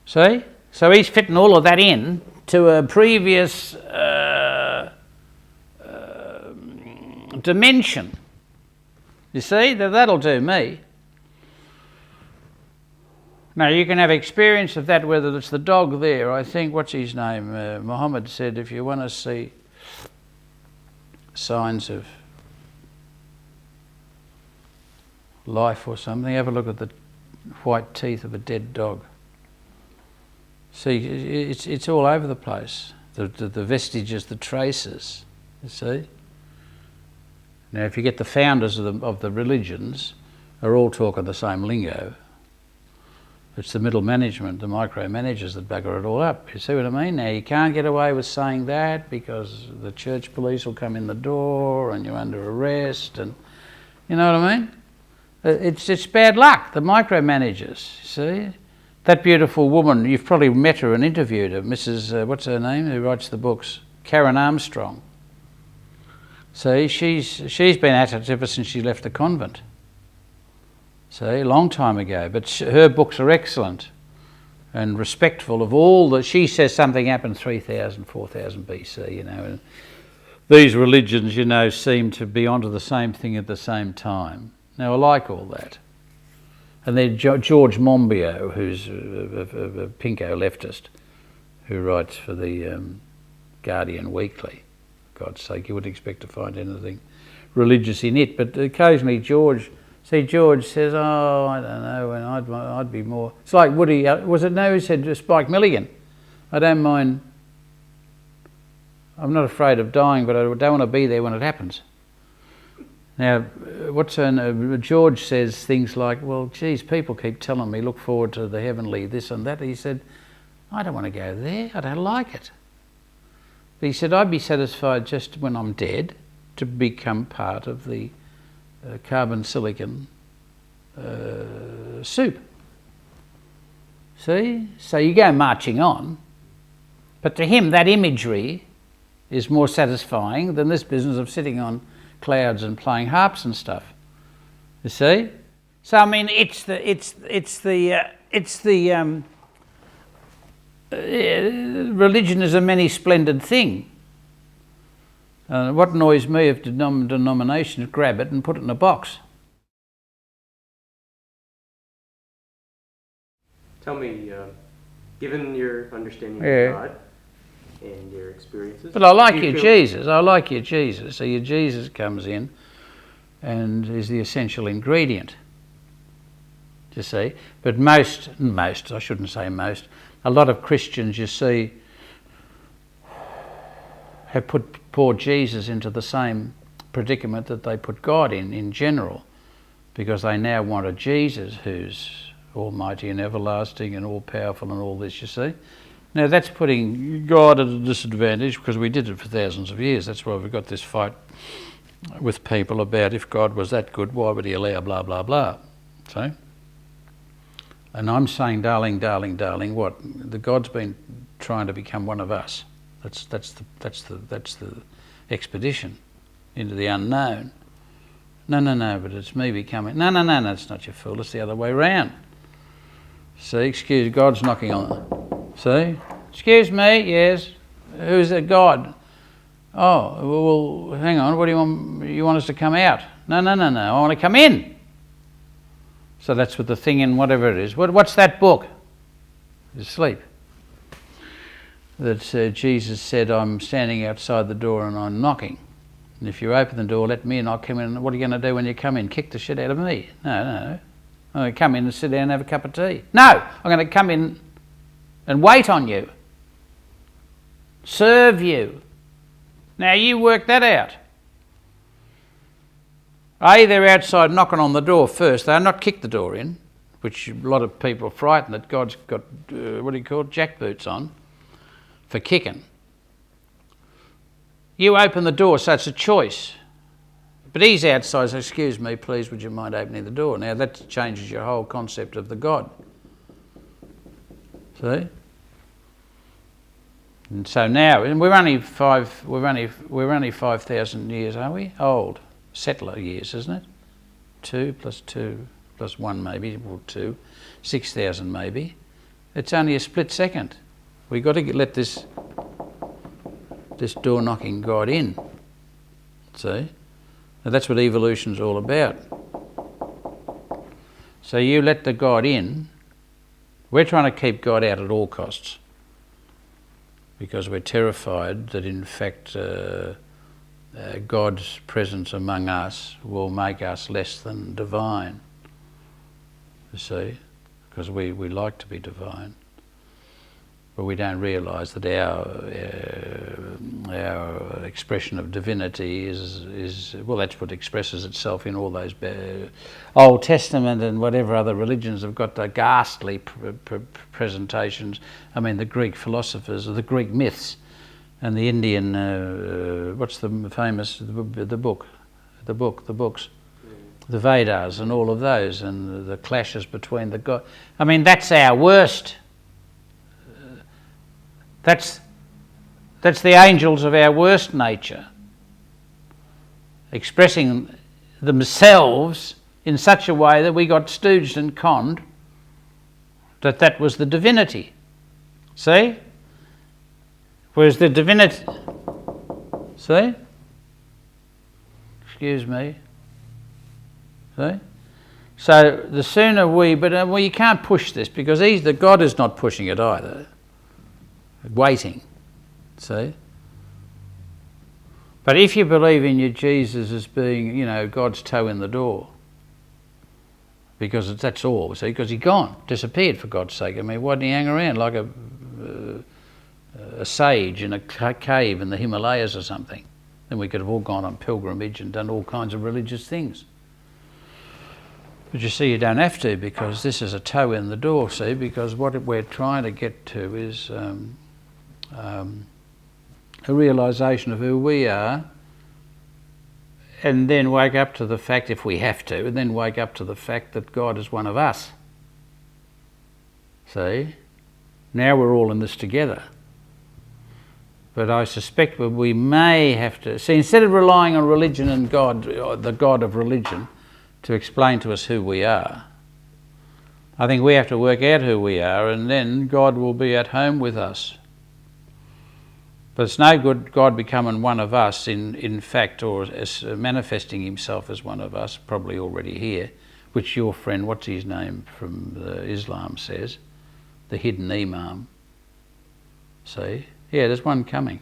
see? So he's fitting all of that in to a previous dimension. You see? That'll do me. Now, you can have experience of that, whether it's the dog there. I think, what's his name? Muhammad said, if you want to see signs of life or something, have a look at the white teeth of a dead dog. See, it's all over the place. The vestiges, the traces, you see. Now, if you get the founders of the religions are all talking the same lingo, It's the middle management, the micromanagers that bugger it all up. You see what I mean? Now, you can't get away with saying that because the church police will come in the door and you're under arrest, and you know what I mean? It's bad luck, the micromanagers, you see? That beautiful woman, you've probably met her and interviewed her, Mrs. What's her name, who writes the books? Karen Armstrong. See, she's been at it ever since she left the convent. See, a long time ago. But her books are excellent and respectful of all that. She says something happened 3000, 4000 BC, you know. And these religions, you know, seem to be onto the same thing at the same time. Now, I like all that. And then George Monbiot, who's a pinko leftist, who writes for the Guardian Weekly. For God's sake, you wouldn't expect to find anything religious in it. But occasionally George says, oh, I don't know, and I'd be more... It's like Woody, was it no, he said Spike Milligan, I don't mind, I'm not afraid of dying, but I don't want to be there when it happens. Now, George says things like, well, geez, people keep telling me, look forward to the heavenly this and that. He said, I don't want to go there, I don't like it. But he said, I'd be satisfied just when I'm dead to become part of the carbon silicon soup. See? So you go marching on, but to him that imagery is more satisfying than this business of sitting on clouds and playing harps and stuff. You see? So I mean, religion is a many splendid thing. What annoys me of denominations, grab it and put it in a box. Tell me, given your understanding of God and your experiences... But I like your Jesus. I like your Jesus. So your Jesus comes in and is the essential ingredient. You see? But most, I shouldn't say most, a lot of Christians, you see, have put poor Jesus into the same predicament that they put God in general, because they now want a Jesus who's almighty and everlasting and all-powerful and all this, you see. Now that's putting God at a disadvantage, because we did it for thousands of years. That's why we've got this fight with people about if God was that good, why would he allow blah, blah, blah. See? And I'm saying, darling, darling, darling, what? The God's been trying to become one of us. That's the expedition into the unknown. No, but it's me becoming... No, it's not, you fool, it's the other way round. See, God's knocking on... See? Excuse me, yes. Who's that God? Oh, well, hang on, what do you want? You want us to come out? No, I want to come in. So that's with the thing in whatever it is. What's that book? You're asleep. That Jesus said, I'm standing outside the door and I'm knocking. And if you open the door, let me in, I'll come in. What are you going to do when you come in? Kick the shit out of me? No. I'm going to come in and sit down and have a cup of tea. No, I'm going to come in and wait on you. Serve you. Now you work that out. They're outside knocking on the door first. They're not kick the door in, which a lot of people are frightened that God's got, jackboots on for kicking. You open the door, so it's a choice. But he's outside, so excuse me, please, would you mind opening the door? Now that changes your whole concept of the God. See? And so now, and we're only 5,000 years, are we? Old. Settler years, isn't it? 2 plus 2 plus 1 maybe, or 2. 6,000 maybe. It's only a split second. We've got to let this door knocking God in. See? Now that's what evolution's all about. So you let the God in. We're trying to keep God out at all costs, because we're terrified that in fact God's presence among us will make us less than divine, you see, because we like to be divine. But we don't realise that our expression of divinity is well, that's what expresses itself in all those Old Testament and whatever other religions have got the ghastly presentations. I mean, the Greek philosophers, the Greek myths, and the Indian, what's the famous, the books, the Vedas and all of those, and the clashes between the God. I mean, that's our worst. That's the angels of our worst nature, expressing themselves in such a way that we got stooged and conned that was the divinity. See? Whereas the divinity... See? Excuse me. See? So the sooner but you can't push this, because God is not pushing it either. Waiting. See? But if you believe in your Jesus as being, God's toe in the door, because that's all, see, because he's gone, disappeared, for God's sake. I mean, why didn't he hang around like a sage in a cave in the Himalayas or something? Then we could have all gone on pilgrimage and done all kinds of religious things. But you see, you don't have to, because this is a toe in the door, see, because what we're trying to get to is a realisation of who we are, and then wake up to the fact, if we have to, and then wake up to the fact that God is one of us. See? Now we're all in this together. But I suspect we may have to... See, instead of relying on religion and God, or the God of religion, to explain to us who we are, I think we have to work out who we are, and then God will be at home with us. But it's no good God becoming one of us in fact, or as manifesting himself as one of us, probably already here, which your friend, what's his name from Islam says, the hidden imam. See? Yeah, there's one coming.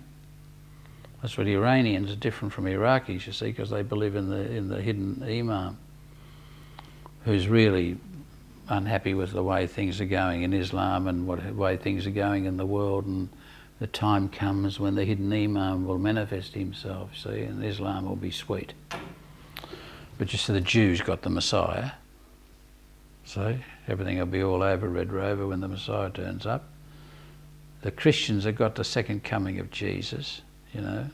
That's what Iranians are different from Iraqis, you see, because they believe in the hidden imam, who's really unhappy with the way things are going in Islam and the way things are going in the world, and the time comes when the hidden imam will manifest himself, see, and Islam will be sweet. But you see, the Jews got the Messiah, see, everything will be all over Red Rover when the Messiah turns up. The Christians have got the second coming of Jesus, The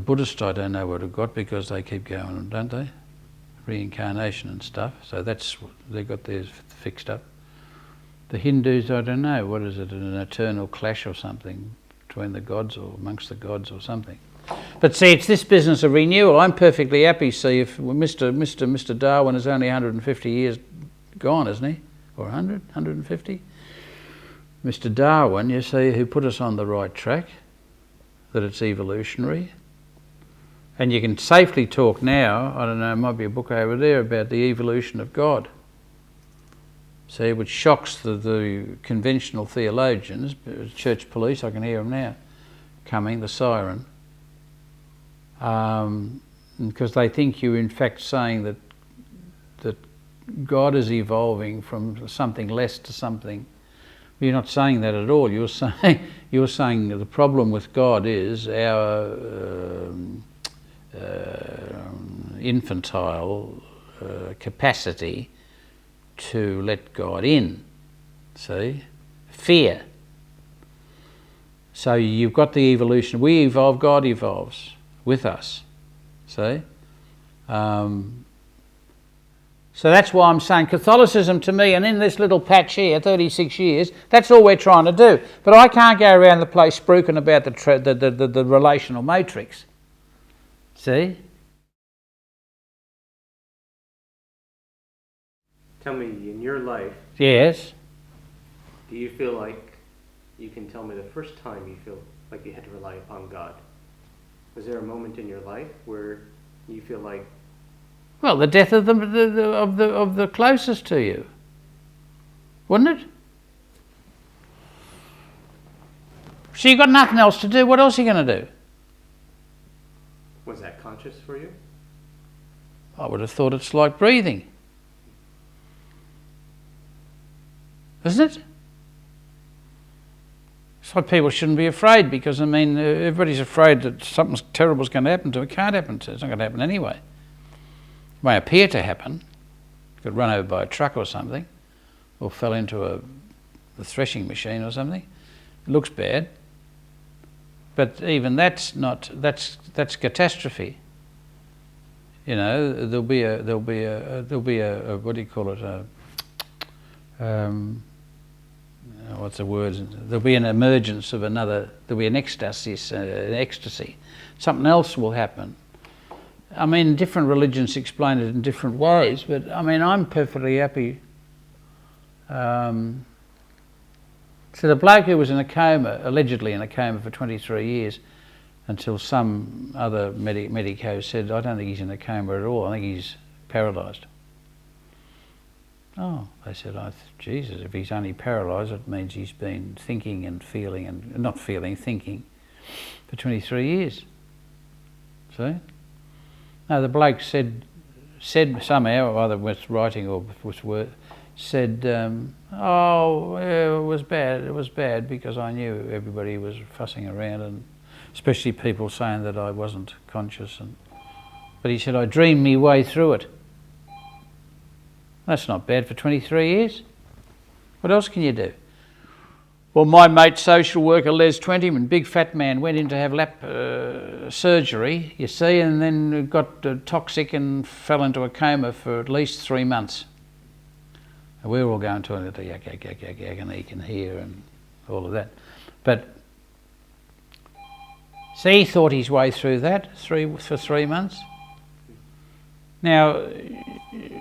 Buddhists, I don't know what they've got, because they keep going, don't they? Reincarnation and stuff, so they got theirs fixed up. The Hindus, I don't know, what is it, an eternal clash or something between the gods or amongst the gods or something. But see, it's this business of renewal. I'm perfectly happy, see, if Mr. Darwin is only 150 years gone, isn't he? Or 100, 150? Mr. Darwin, you see, who put us on the right track, that it's evolutionary. And you can safely talk now, I don't know, there might be a book over there about the evolution of God. See, which shocks the conventional theologians, church police, I can hear them now, coming, the siren, because they think you're in fact saying that God is evolving from something less to something. You're not saying that at all. You're saying the problem with God is our infantile capacity to let God in, see? Fear. So you've got the evolution. We evolve, God evolves with us, see? So that's why I'm saying Catholicism to me, and in this little patch here, 36 years, that's all we're trying to do. But I can't go around the place spruiking about the relational matrix, see? Tell me, in your life, yes, do you feel like you can tell me the first time you feel like you had to rely upon God? Was there a moment in your life where you feel like... Well, the death of the closest to you, wouldn't it? So you've got nothing else to do. What else are you going to do? Was that conscious for you? I would have thought it's like breathing. Isn't it? That's why people shouldn't be afraid, because, I mean, everybody's afraid that something terrible is going to happen to them. It can't happen to them. It's not going to happen anyway. It may appear to happen. You got run over by a truck or something, or fell into a threshing machine or something. It looks bad. But even that's catastrophe. You know, there'll be a what do you call it? What's the word? There'll be an emergence of another. There'll be an ecstasy. Something else will happen. I mean, different religions explain it in different ways, but I mean, I'm perfectly happy. So the bloke who was in a coma, allegedly in a coma for 23 years, until some other medico said, I don't think he's in a coma at all, I think he's paralysed. Oh, they said, Jesus, if he's only paralysed, it means he's been thinking and feeling, and not feeling, thinking, for 23 years. See? No, the bloke said somehow, either with writing or with word, said, oh, yeah, it was bad because I knew everybody was fussing around, and especially people saying that I wasn't conscious. But he said, I dreamed me way through it. That's not bad for 23 years. What else can you do? Well, my mate, social worker Les Twentyman, big fat man, went in to have lap surgery, you see, and then got toxic and fell into a coma for at least 3 months. And we were all going to it, yak, yak, yak, yak, yak, and he can hear and all of that. But see, he thought his way through that for 3 months. Now,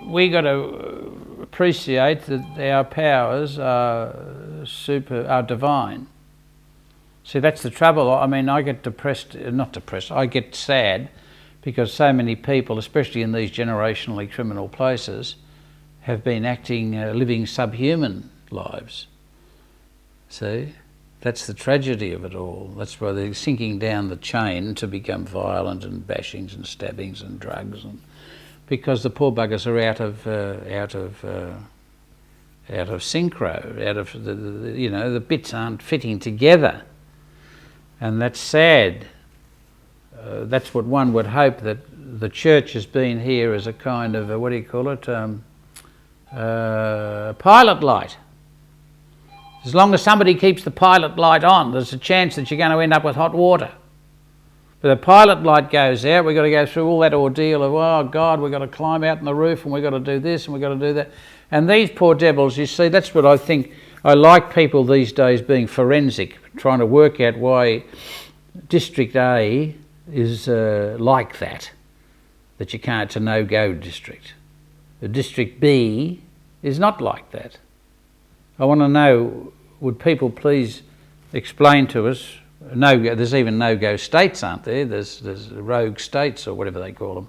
we got to appreciate that our powers are divine. See, that's the trouble. I mean, I get I get sad because so many people, especially in these generationally criminal places, have been living subhuman lives. See? That's the tragedy of it all. That's why they're sinking down the chain to become violent and bashings and stabbings and drugs, and because the poor buggers are out of synchro, out of the bits aren't fitting together, and that's sad. That's what one would hope, that the church has been here as a kind of what do you call it? Pilot light. As long as somebody keeps the pilot light on, there's a chance that you're going to end up with hot water. But the pilot light goes out, we've got to go through all that ordeal of, oh God, we've got to climb out on the roof and we've got to do this and we've got to do that. And these poor devils, you see, that's what I think. I like people these days being forensic, trying to work out why District A is like that you can't, it's a no-go district. The District B is not like that. I want to know, would people please explain to us, there's even no-go states, aren't there? There's rogue states or whatever they call them.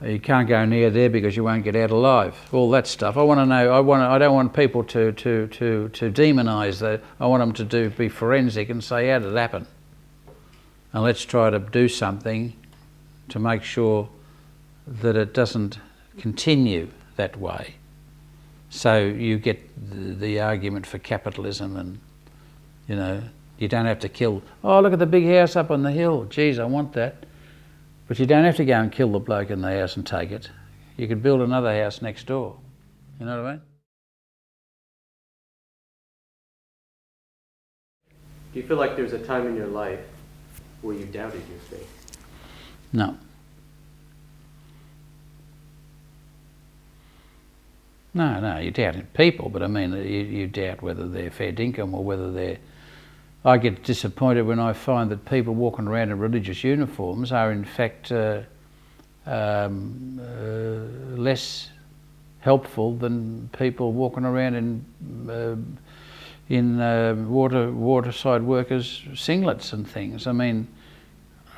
You can't go near there because you won't get out alive. All that stuff. I want to know. I don't want people to demonise that. I want them to be forensic and say, how did it happen? And let's try to do something to make sure that it doesn't continue that way. So you get the argument for capitalism, and you don't have to kill. Oh, look at the big house up on the hill. Geez, I want that. But you don't have to go and kill the bloke in the house and take it. You could build another house next door. You know what I mean? Do you feel like there's a time in your life where you doubted your faith? No. No, you doubt people, but I mean, you doubt whether they're fair dinkum or whether they're... I get disappointed when I find that people walking around in religious uniforms are in fact less helpful than people walking around in waterside workers' singlets and things. I mean,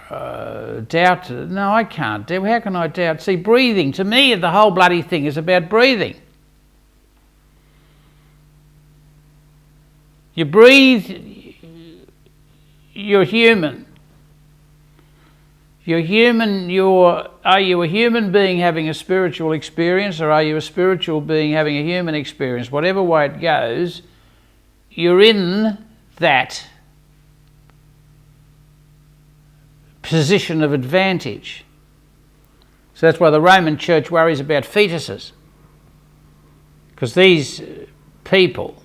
doubt, no, I can't. How can I doubt? See, breathing, to me the whole bloody thing is about breathing. You breathe, you're human. You're human, are you a human being having a spiritual experience, or are you a spiritual being having a human experience? Whatever way it goes, you're in that position of advantage. So that's why the Roman Church worries about fetuses, because these people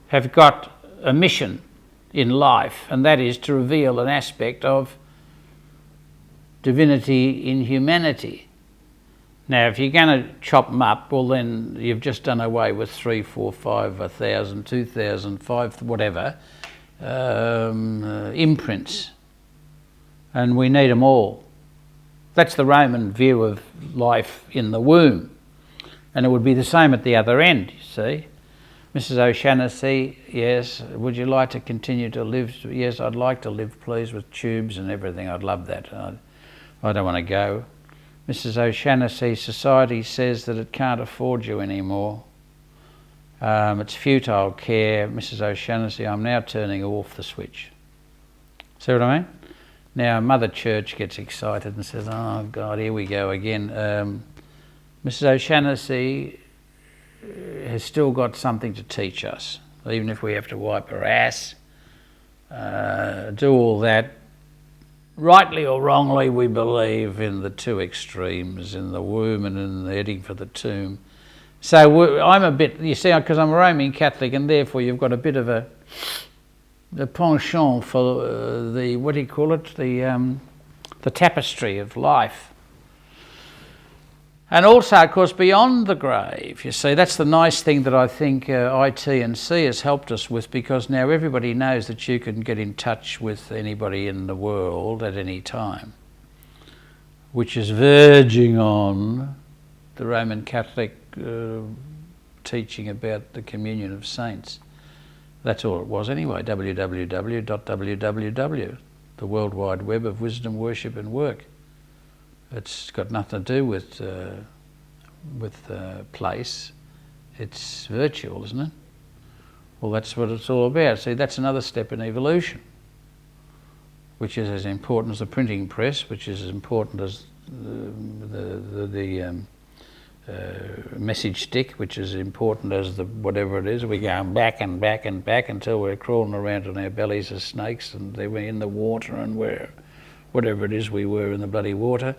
have got a mission in life, and that is to reveal an aspect of divinity in humanity. Now, if you're going to chop them up, well, then you've just done away with 3, 4, 5, 1,000, 2,000, 5, whatever, imprints. And we need them all. That's the Roman view of life in the womb. And it would be the same at the other end, you see. Mrs. O'Shannessy, yes, would you like to continue to live? Yes, I'd like to live, please, with tubes and everything. I'd love that. I don't want to go. Mrs. O'Shannessy, society says that it can't afford you anymore. It's futile care. Mrs. O'Shannessy, I'm now turning off the switch. See what I mean? Now, Mother Church gets excited and says, oh, God, here we go again. Mrs. O'Shannessy has still got something to teach us, even if we have to wipe her ass, do all that. Rightly or wrongly, we believe in the two extremes, in the womb and in the heading for the tomb. So I'm a bit, you see, because I'm a Roman Catholic, and therefore you've got a bit of a penchant for the, what do you call it, the tapestry of life. And also, of course, beyond the grave, you see, that's the nice thing that I think IT&C has helped us with, because now everybody knows that you can get in touch with anybody in the world at any time, which is verging on the Roman Catholic teaching about the communion of saints. That's all it was anyway, www, the World Wide Web of wisdom, worship and work. It's got nothing to do with place. It's virtual, isn't it? Well, that's what it's all about. See, that's another step in evolution, which is as important as the printing press, which is as important as the message stick, which is important as the whatever it is. We're going back and back and back until we're crawling around on our bellies as snakes, and they were in the water, and we're whatever it is we were in the bloody water.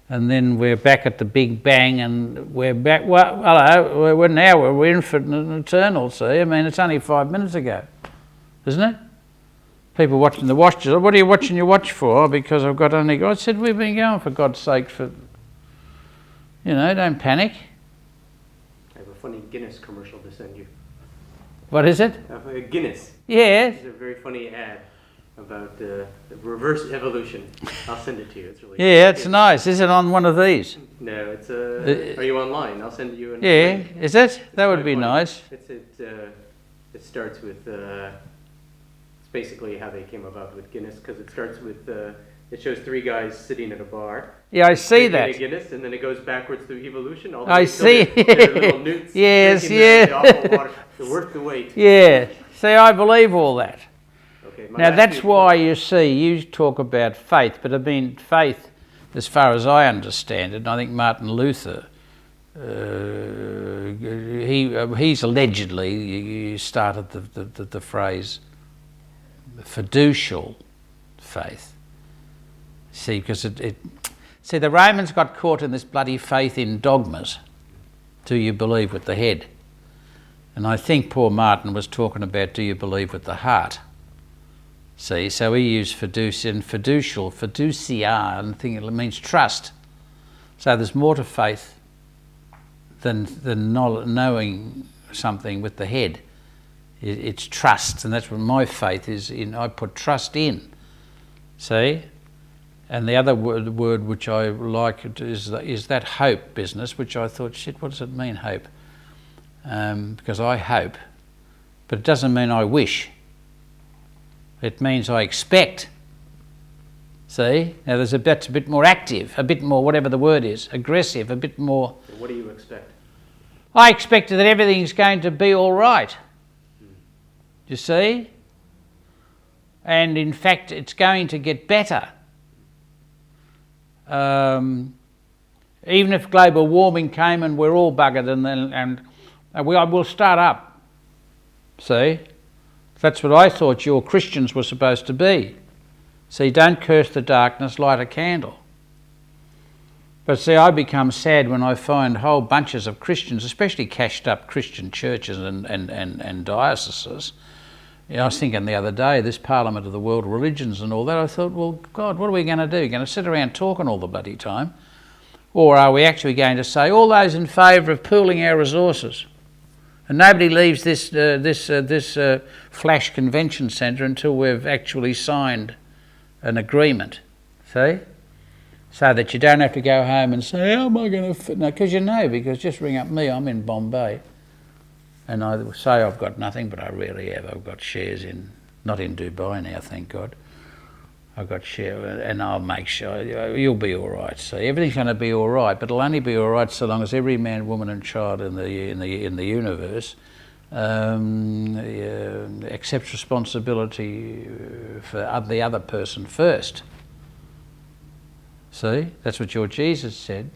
And then we're back at the Big Bang, and we're back. Well, hello. We're infinite and eternal. See, I mean, it's only 5 minutes ago, isn't it? People watching the watches. What are you watching your watch for? Because I've got only. I said we've been going for God's sake for. Don't panic. I have a funny Guinness commercial to send you. What is it? Guinness. Yes. It's a very funny ad about the reverse evolution. I'll send it to you. It's really it's nice. Is it on one of these? No, it's are you online? I'll send you. Link. Is it? That would be funny. Nice. It starts with. It's basically how they came about with Guinness, because it starts with. It shows 3 guys sitting at a bar. Yeah, I see that. A Guinness, and then it goes backwards through evolution. All the I see. They're little newts. Yes. The awful water. They're worth the wait. Yeah. See, I believe all that. Okay, now that's why you see, you talk about faith, but I mean faith, as far as I understand it, and I think Martin Luther, he's allegedly started the phrase fiducial faith. See, because see, the Romans got caught in this bloody faith in dogmas. Do you believe with the head? And I think poor Martin was talking about, do you believe with the heart? See, so he used fiducian, fiducial, fiducia, and it means trust. So there's more to faith than knowing something with the head. It's trust, and that's what my faith is in. I put trust in. See? And the other word which I like is that hope business, which I thought, shit, what does it mean, hope? Because I hope, but it doesn't mean I wish. It means I expect. See? Now that's a bit more active, a bit more, whatever the word is, aggressive, a bit more. What do you expect? I expect that everything's going to be all right. You see? And in fact, it's going to get better. Even if global warming came and we're all buggered, and we'll start up. See? That's what I thought your Christians were supposed to be. See, don't curse the darkness, light a candle. But see, I become sad when I find whole bunches of Christians, especially cashed up Christian churches and dioceses. You know, I was thinking the other day, this Parliament of the World Religions and all that, I thought, well, God, what are we going to do? Going to sit around talking all the bloody time? Or are we actually going to say, all those in favour of pooling our resources, and nobody leaves this flash convention centre until we've actually signed an agreement, see? So that you don't have to go home and say, how am I going to fit? No, because because just ring up me, I'm in Bombay. And I say I've got nothing, but I really have. I've got shares not in Dubai now, thank God. I've got shares, and I'll make sure you'll be all right. So everything's going to be all right, but it'll only be all right so long as every man, woman, and child in the universe accepts responsibility for the other person first. See, that's what your Jesus said.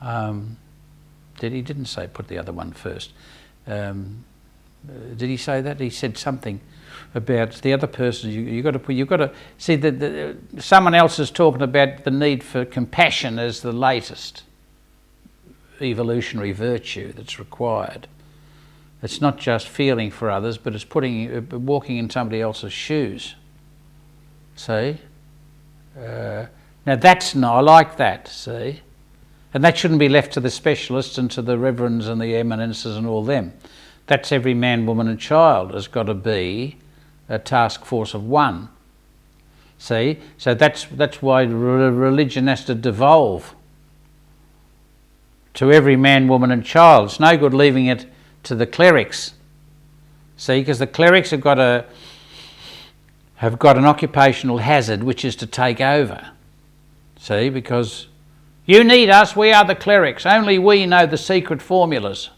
He didn't say put the other one first. Did he say that? He said something about the other person. You've got to see that someone else is talking about the need for compassion as the latest evolutionary virtue that's required. It's not just feeling for others, but it's walking in somebody else's shoes. See? Now I like that, see? And that shouldn't be left to the specialists and to the reverends and the eminences and all them. That's every man, woman and child has got to be a task force of one. See? So that's why religion has to devolve to every man, woman and child. It's no good leaving it to the clerics. See? Because the clerics have got an occupational hazard, which is to take over. See, because you need us, we are the clerics, only we know the secret formulas.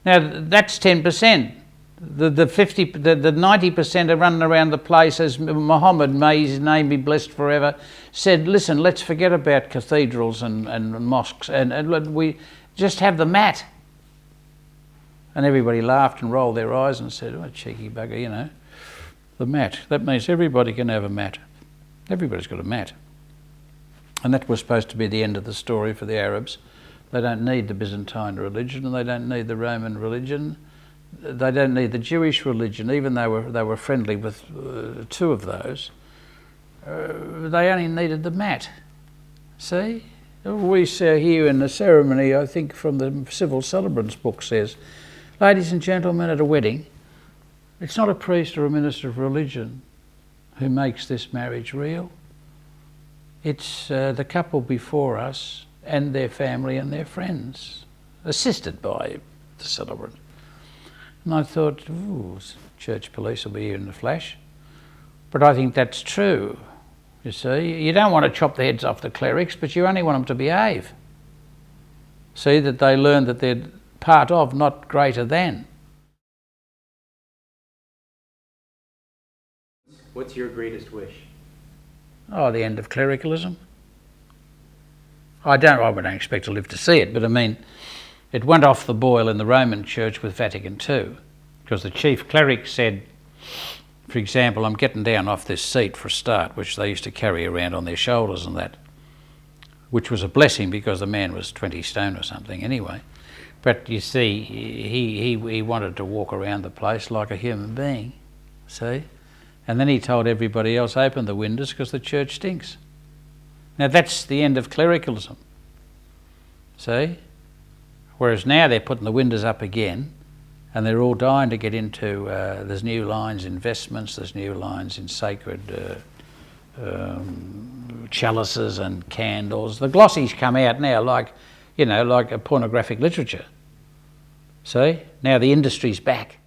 Now that's 10%. The 90% are running around the place, as Muhammad, may his name be blessed forever, said, listen, let's forget about cathedrals and mosques and we just have the mat. And everybody laughed and rolled their eyes and said, oh, cheeky bugger, the mat. That means everybody can have a mat. Everybody's got a mat. And that was supposed to be the end of the story for the Arabs. They don't need the Byzantine religion, and they don't need the Roman religion. They don't need the Jewish religion, even though they were friendly with two of those. They only needed the mat. See? We say here in the ceremony, I think from the Civil Celebrants book says, ladies and gentlemen, at a wedding, it's not a priest or a minister of religion who makes this marriage real. It's the couple before us and their family and their friends, assisted by the celebrant. And I thought, ooh, church police will be here in a flash. But I think that's true, you see. You don't want to chop the heads off the clerics, but you only want them to behave. See, that they learn that they're part of, not greater than. What's your greatest wish? Oh, the end of clericalism. I wouldn't expect to live to see it, but I mean, it went off the boil in the Roman Church with Vacant II, because the chief cleric said, for example, I'm getting down off this seat for a start, which they used to carry around on their shoulders and that, which was a blessing because the man was 20 stone or something anyway. But you see, he wanted to walk around the place like a human being, see? And then he told everybody else, open the windows because the church stinks. Now that's the end of clericalism. See? Whereas now they're putting the windows up again and they're all dying to get into, there's new lines in vestments, there's new lines in sacred chalices and candles. The glossies come out now like a pornographic literature. See? Now the industry's back.